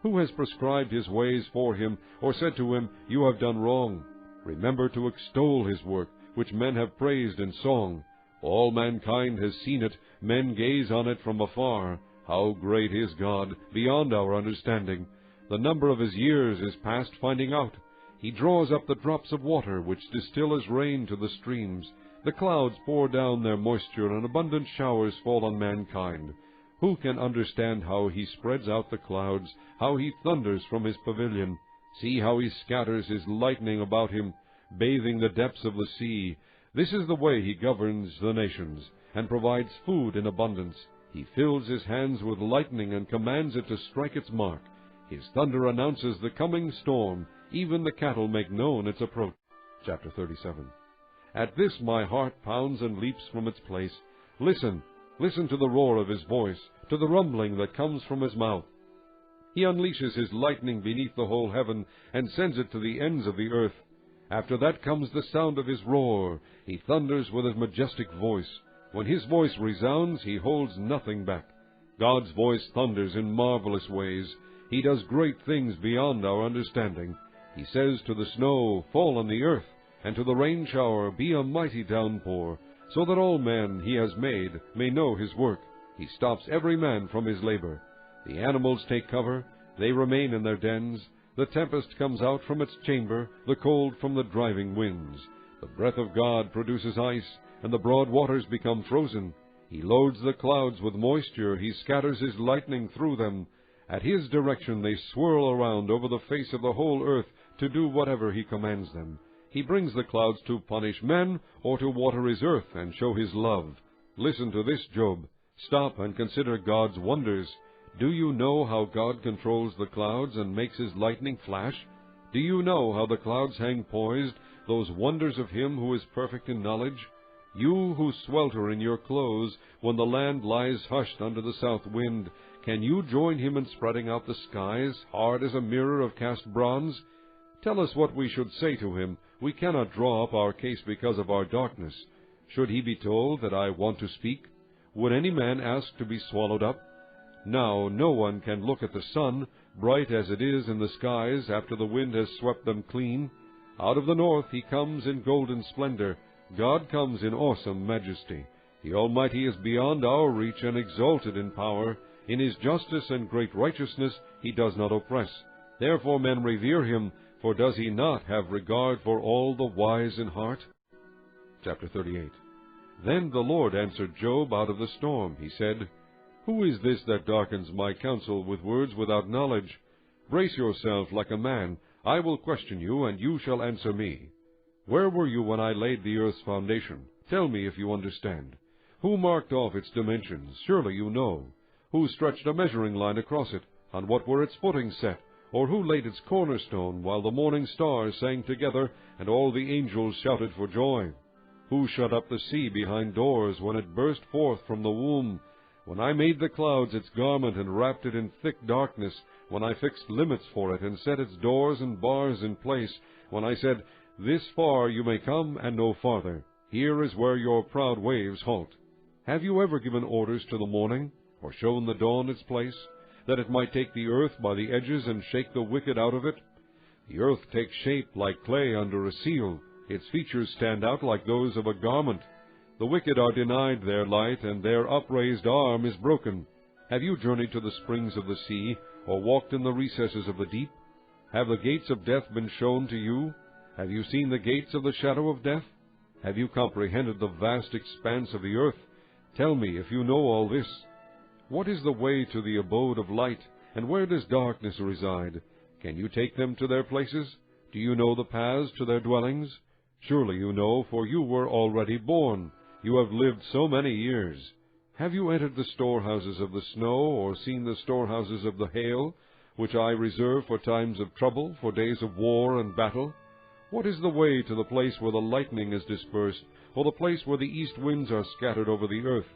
Who has prescribed his ways for him, or said to him, You have done wrong? Remember to extol his work, which men have praised in song. All mankind has seen it, men gaze on it from afar. How great is God, beyond our understanding! The number of his years is past finding out. He draws up the drops of water, which distill as rain to the streams. The clouds pour down their moisture, and abundant showers fall on mankind. Who can understand how he spreads out the clouds, how he thunders from his pavilion? See how he scatters his lightning about him, bathing the depths of the sea. This is the way he governs the nations, and provides food in abundance. He fills his hands with lightning, and commands it to strike its mark. His thunder announces the coming storm. Even the cattle make known its approach. Chapter 37. At this my heart pounds and leaps from its place. Listen, listen to the roar of his voice, to the rumbling that comes from his mouth. He unleashes his lightning beneath the whole heaven, and sends it to the ends of the earth. After that comes the sound of his roar. He thunders with his majestic voice. When his voice resounds, he holds nothing back. God's voice thunders in marvelous ways. He does great things beyond our understanding. He says to the snow, Fall on the earth, and to the rain shower, Be a mighty downpour, so that all men he has made may know his work. He stops every man from his labor. The animals take cover, they remain in their dens. The tempest comes out from its chamber, the cold from the driving winds. The breath of God produces ice, and the broad waters become frozen. He loads the clouds with moisture, he scatters his lightning through them. At his direction they swirl around over the face of the whole earth to do whatever he commands them. He brings the clouds to punish men, or to water his earth and show his love. Listen to this, Job. Stop and consider God's wonders. Do you know how God controls the clouds and makes his lightning flash? Do you know how the clouds hang poised, those wonders of him who is perfect in knowledge? You who swelter in your clothes when the land lies hushed under the south wind, can you join him in spreading out the skies, hard as a mirror of cast bronze? Tell us what we should say to him. We cannot draw up our case because of our darkness. Should he be told that I want to speak? Would any man ask to be swallowed up? Now no one can look at the sun, bright as it is in the skies, after the wind has swept them clean. Out of the north he comes in golden splendor. God comes in awesome majesty. The Almighty is beyond our reach and exalted in power. In his justice and great righteousness he does not oppress. Therefore men revere him, for does he not have regard for all the wise in heart? Chapter 38. Then the Lord answered Job out of the storm. He said, Who is this that darkens my counsel with words without knowledge? Brace yourself like a man. I will question you, and you shall answer me. Where were you when I laid the earth's foundation? Tell me if you understand. Who marked off its dimensions? Surely you know. Who stretched a measuring line across it? On what were its footings set? Or who laid its cornerstone, while the morning stars sang together, and all the angels shouted for joy? Who shut up the sea behind doors, when it burst forth from the womb? When I made the clouds its garment, and wrapped it in thick darkness, when I fixed limits for it, and set its doors and bars in place, when I said, This far you may come, and no farther. Here is where your proud waves halt. Have you ever given orders to the morning, or shown the dawn its place, that it might take the earth by the edges and shake the wicked out of it? The earth takes shape like clay under a seal. Its features stand out like those of a garment. The wicked are denied their light, and their upraised arm is broken. Have you journeyed to the springs of the sea, or walked in the recesses of the deep? Have the gates of death been shown to you? Have you seen the gates of the shadow of death? Have you comprehended the vast expanse of the earth? Tell me if you know all this. What is the way to the abode of light, and where does darkness reside? Can you take them to their places? Do you know the paths to their dwellings? Surely you know, for you were already born. You have lived so many years. Have you entered the storehouses of the snow, or seen the storehouses of the hail, which I reserve for times of trouble, for days of war and battle? What is the way to the place where the lightning is dispersed, or the place where the east winds are scattered over the earth?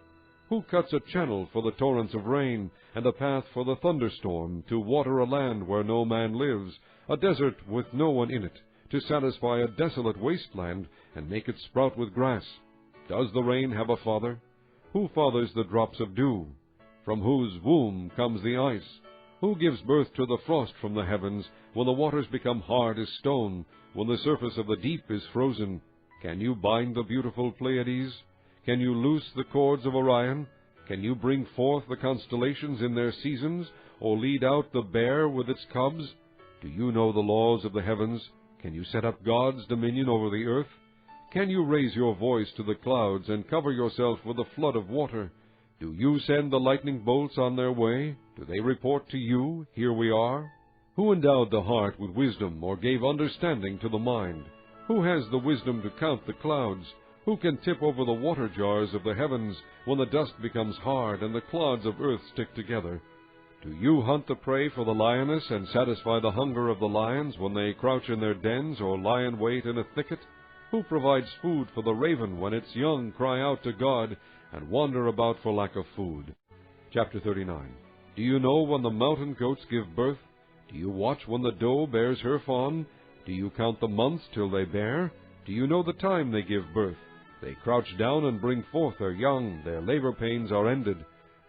Who cuts a channel for the torrents of rain, and a path for the thunderstorm, to water a land where no man lives, a desert with no one in it, to satisfy a desolate wasteland, and make it sprout with grass? Does the rain have a father? Who fathers the drops of dew? From whose womb comes the ice? Who gives birth to the frost from the heavens, when the waters become hard as stone, when the surface of the deep is frozen? Can you bind the beautiful Pleiades? Can you loose the cords of Orion? Can you bring forth the constellations in their seasons, or lead out the bear with its cubs? Do you know the laws of the heavens? Can you set up God's dominion over the earth? Can you raise your voice to the clouds, and cover yourself with a flood of water? Do you send the lightning bolts on their way? Do they report to you, "Here we are"? Who endowed the heart with wisdom, or gave understanding to the mind? Who has the wisdom to count the clouds? Who can tip over the water jars of the heavens, when the dust becomes hard, and the clods of earth stick together? Do you hunt the prey for the lioness, and satisfy the hunger of the lions, when they crouch in their dens, or lie in wait in a thicket? Who provides food for the raven, when its young cry out to God, and wander about for lack of food? Chapter 39. Do you know when the mountain goats give birth? Do you watch when the doe bears her fawn? Do you count the months till they bear? Do you know the time they give birth? They crouch down and bring forth their young. Their labor pains are ended.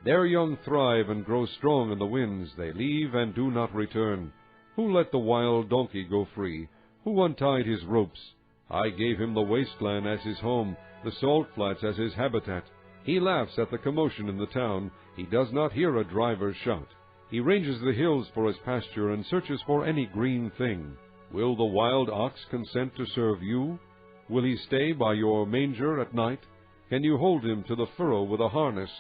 Their young thrive and grow strong in the winds. They leave and do not return. Who let the wild donkey go free? Who untied his ropes? I gave him the wasteland as his home, the salt flats as his habitat. He laughs at the commotion in the town. He does not hear a driver's shout. He ranges the hills for his pasture, and searches for any green thing. Will the wild ox consent to serve you? Will he stay by your manger at night? Can you hold him to the furrow with a harness?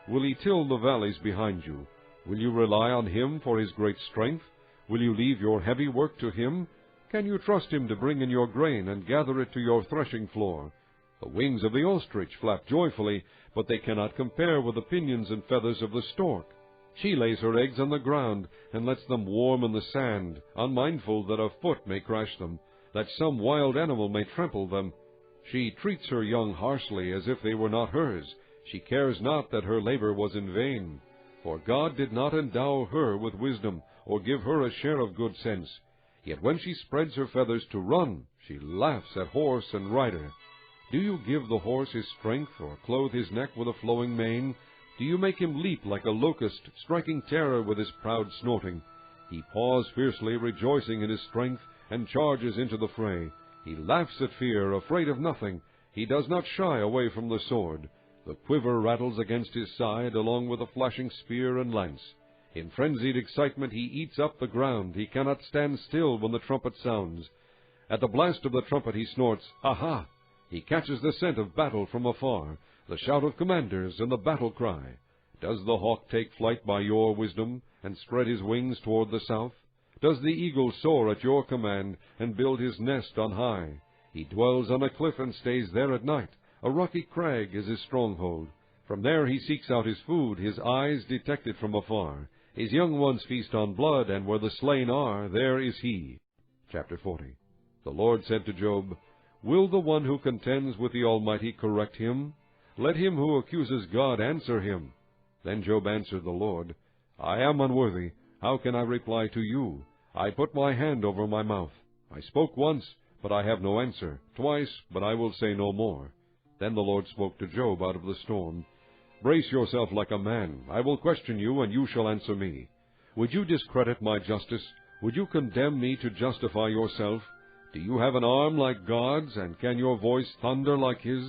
Will he till the valleys behind you? Will you rely on him for his great strength? Will you leave your heavy work to him? Can you trust him to bring in your grain and gather it to your threshing floor? The wings of the ostrich flap joyfully, but they cannot compare with the pinions and feathers of the stork. She lays her eggs on the ground, and lets them warm in the sand, unmindful that a foot may crash them, that some wild animal may trample them. She treats her young harshly, as if they were not hers. She cares not that her labor was in vain. For God did not endow her with wisdom, or give her a share of good sense. Yet when she spreads her feathers to run, she laughs at horse and rider. Do you give the horse his strength, or clothe his neck with a flowing mane? Do you make him leap like a locust, striking terror with his proud snorting? He paws fiercely, rejoicing in his strength, and charges into the fray. He laughs at fear, afraid of nothing. He does not shy away from the sword. The quiver rattles against his side, along with the flashing spear and lance. In frenzied excitement he eats up the ground. He cannot stand still when the trumpet sounds. At the blast of the trumpet he snorts, "Aha!" He catches the scent of battle from afar, the shout of commanders and the battle cry. Does the hawk take flight by your wisdom, and spread his wings toward the south? Does the eagle soar at your command, and build his nest on high? He dwells on a cliff and stays there at night. A rocky crag is his stronghold. From there he seeks out his food. His eyes detect it from afar. His young ones feast on blood, and where the slain are, there is he. Chapter 40. The Lord said to Job, Will the one who contends with the Almighty correct him? Let him who accuses God answer him. Then Job answered the Lord, I am unworthy. How can I reply to you? I put my hand over my mouth. I spoke once, but I have no answer. Twice, but I will say no more. Then the Lord spoke to Job out of the storm. Brace yourself like a man. I will question you, and you shall answer me. Would you discredit my justice? Would you condemn me to justify yourself? Do you have an arm like God's, and can your voice thunder like his?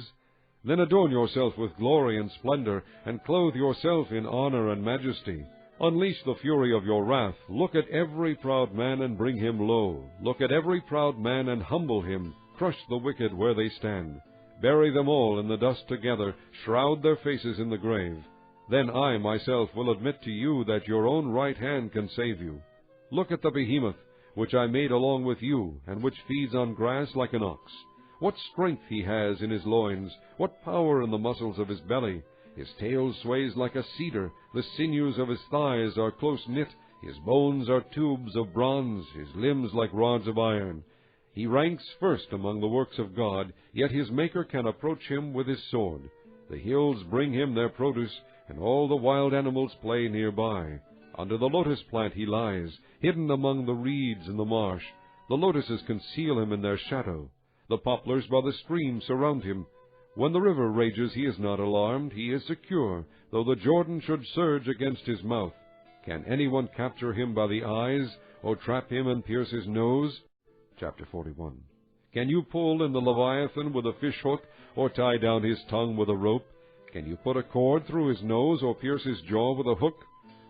Then adorn yourself with glory and splendor, and clothe yourself in honor and majesty. Unleash the fury of your wrath. Look at every proud man and bring him low. Look at every proud man and humble him. Crush the wicked where they stand. Bury them all in the dust together. Shroud their faces in the grave. Then I myself will admit to you that your own right hand can save you. Look at the behemoth, which I made along with you, and which feeds on grass like an ox. What strength he has in his loins, what power in the muscles of his belly. His tail sways like a cedar, the sinews of his thighs are close knit, his bones are tubes of bronze, his limbs like rods of iron. He ranks first among the works of God, yet his Maker can approach him with his sword. The hills bring him their produce, and all the wild animals play nearby. Under the lotus plant he lies, hidden among the reeds in the marsh. The lotuses conceal him in their shadow. The poplars by the stream surround him. When the river rages, he is not alarmed. He is secure, though the Jordan should surge against his mouth. Can anyone capture him by the eyes, or trap him and pierce his nose? Chapter 41. Can you pull in the Leviathan with a fish-hook, or tie down his tongue with a rope? Can you put a cord through his nose, or pierce his jaw with a hook?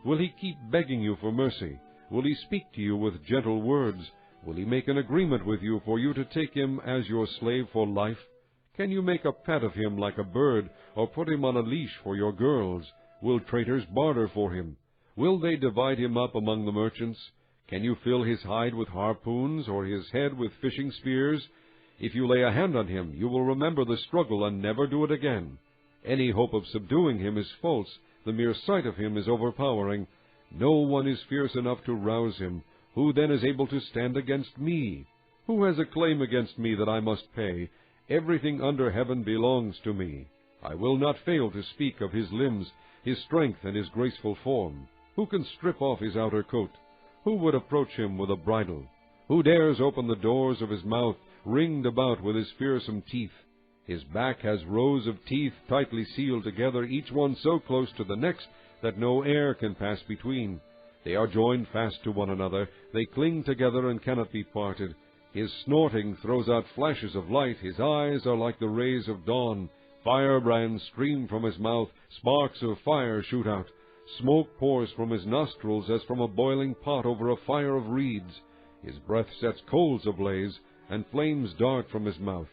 Will he keep begging you for mercy? Will he speak to you with gentle words? Will he make an agreement with you for you to take him as your slave for life? Can you make a pet of him like a bird, or put him on a leash for your girls? Will traitors barter for him? Will they divide him up among the merchants? Can you fill his hide with harpoons, or his head with fishing spears? If you lay a hand on him, you will remember the struggle and never do it again. Any hope of subduing him is false. The mere sight of him is overpowering. No one is fierce enough to rouse him. Who then is able to stand against me? Who has a claim against me that I must pay? Everything under heaven belongs to me. I will not fail to speak of his limbs, his strength, and his graceful form. Who can strip off his outer coat? Who would approach him with a bridle? Who dares open the doors of his mouth, ringed about with his fearsome teeth? His back has rows of teeth tightly sealed together, each one so close to the next that no air can pass between. They are joined fast to one another. They cling together and cannot be parted. His snorting throws out flashes of light. His eyes are like the rays of dawn. Firebrands stream from his mouth. Sparks of fire shoot out. Smoke pours from his nostrils as from a boiling pot over a fire of reeds. His breath sets coals ablaze, and flames dart from his mouth.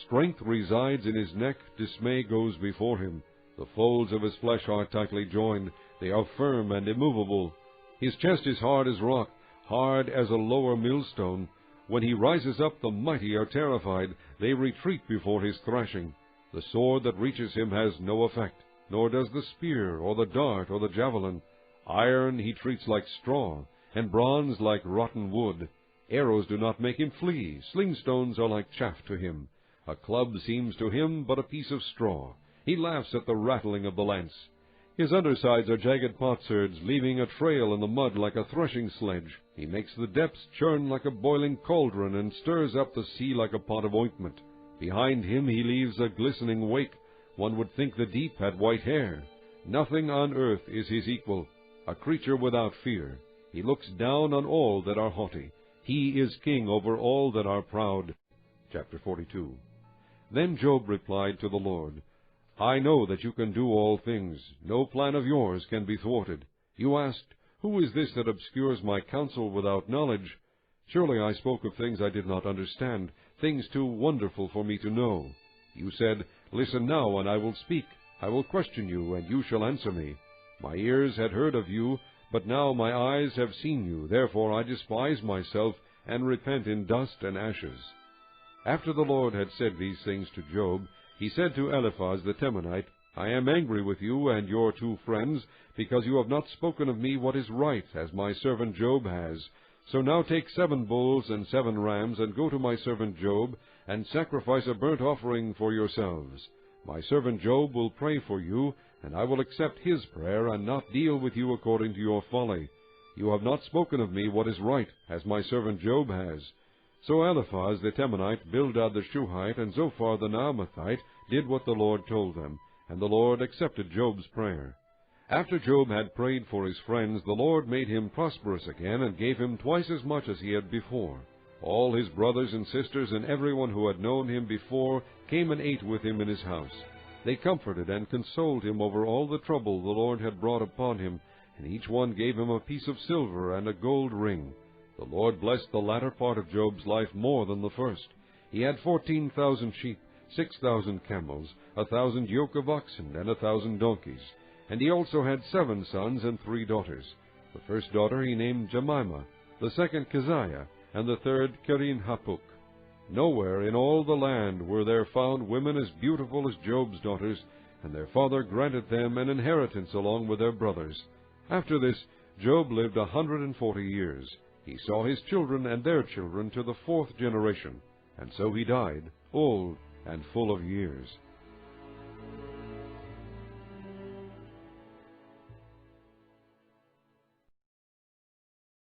Strength resides in his neck, dismay goes before him. The folds of his flesh are tightly joined. They are firm and immovable. His chest is hard as rock, hard as a lower millstone. When he rises up, the mighty are terrified. They retreat before his thrashing. The sword that reaches him has no effect, nor does the spear, or the dart, or the javelin. Iron he treats like straw, and bronze like rotten wood. Arrows do not make him flee. Slingstones are like chaff to him. A club seems to him but a piece of straw. He laughs at the rattling of the lance. His undersides are jagged potsherds, leaving a trail in the mud like a threshing sledge. He makes the depths churn like a boiling cauldron, and stirs up the sea like a pot of ointment. Behind him he leaves a glistening wake. One would think the deep had white hair. Nothing on earth is his equal, a creature without fear. He looks down on all that are haughty. He is king over all that are proud. Chapter 42. Then Job replied to the Lord, I know that you can do all things. No plan of yours can be thwarted. You asked, Who is this that obscures my counsel without knowledge? Surely I spoke of things I did not understand, things too wonderful for me to know. You said, Listen now, and I will speak. I will question you, and you shall answer me. My ears had heard of you, but now my eyes have seen you. Therefore I despise myself, and repent in dust and ashes. After the Lord had said these things to Job, he said to Eliphaz the Temanite, I am angry with you and your 2 friends, because you have not spoken of me what is right, as my servant Job has. So now take 7 bulls and 7 rams, and go to my servant Job, and sacrifice a burnt offering for yourselves. My servant Job will pray for you, and I will accept his prayer, and not deal with you according to your folly. You have not spoken of me what is right, as my servant Job has. So Eliphaz the Temanite, Bildad the Shuhite, and Zophar the Naamathite did what the Lord told them, and the Lord accepted Job's prayer. After Job had prayed for his friends, the Lord made him prosperous again, and gave him twice as much as he had before. All his brothers and sisters and everyone who had known him before came and ate with him in his house. They comforted and consoled him over all the trouble the Lord had brought upon him, and each one gave him a piece of silver and a gold ring. The Lord blessed the latter part of Job's life more than the first. He had 14,000 sheep, 6,000 camels, 1,000 yoke of oxen, and 1,000 donkeys. And he also had 7 sons and 3 daughters. The first daughter he named Jemimah, the second Keziah, and the third Kerin-Hapuk. Nowhere in all the land were there found women as beautiful as Job's daughters, and their father granted them an inheritance along with their brothers. After this, Job lived 140 years. He saw his children and their children to the 4th generation, and so he died, old and full of years.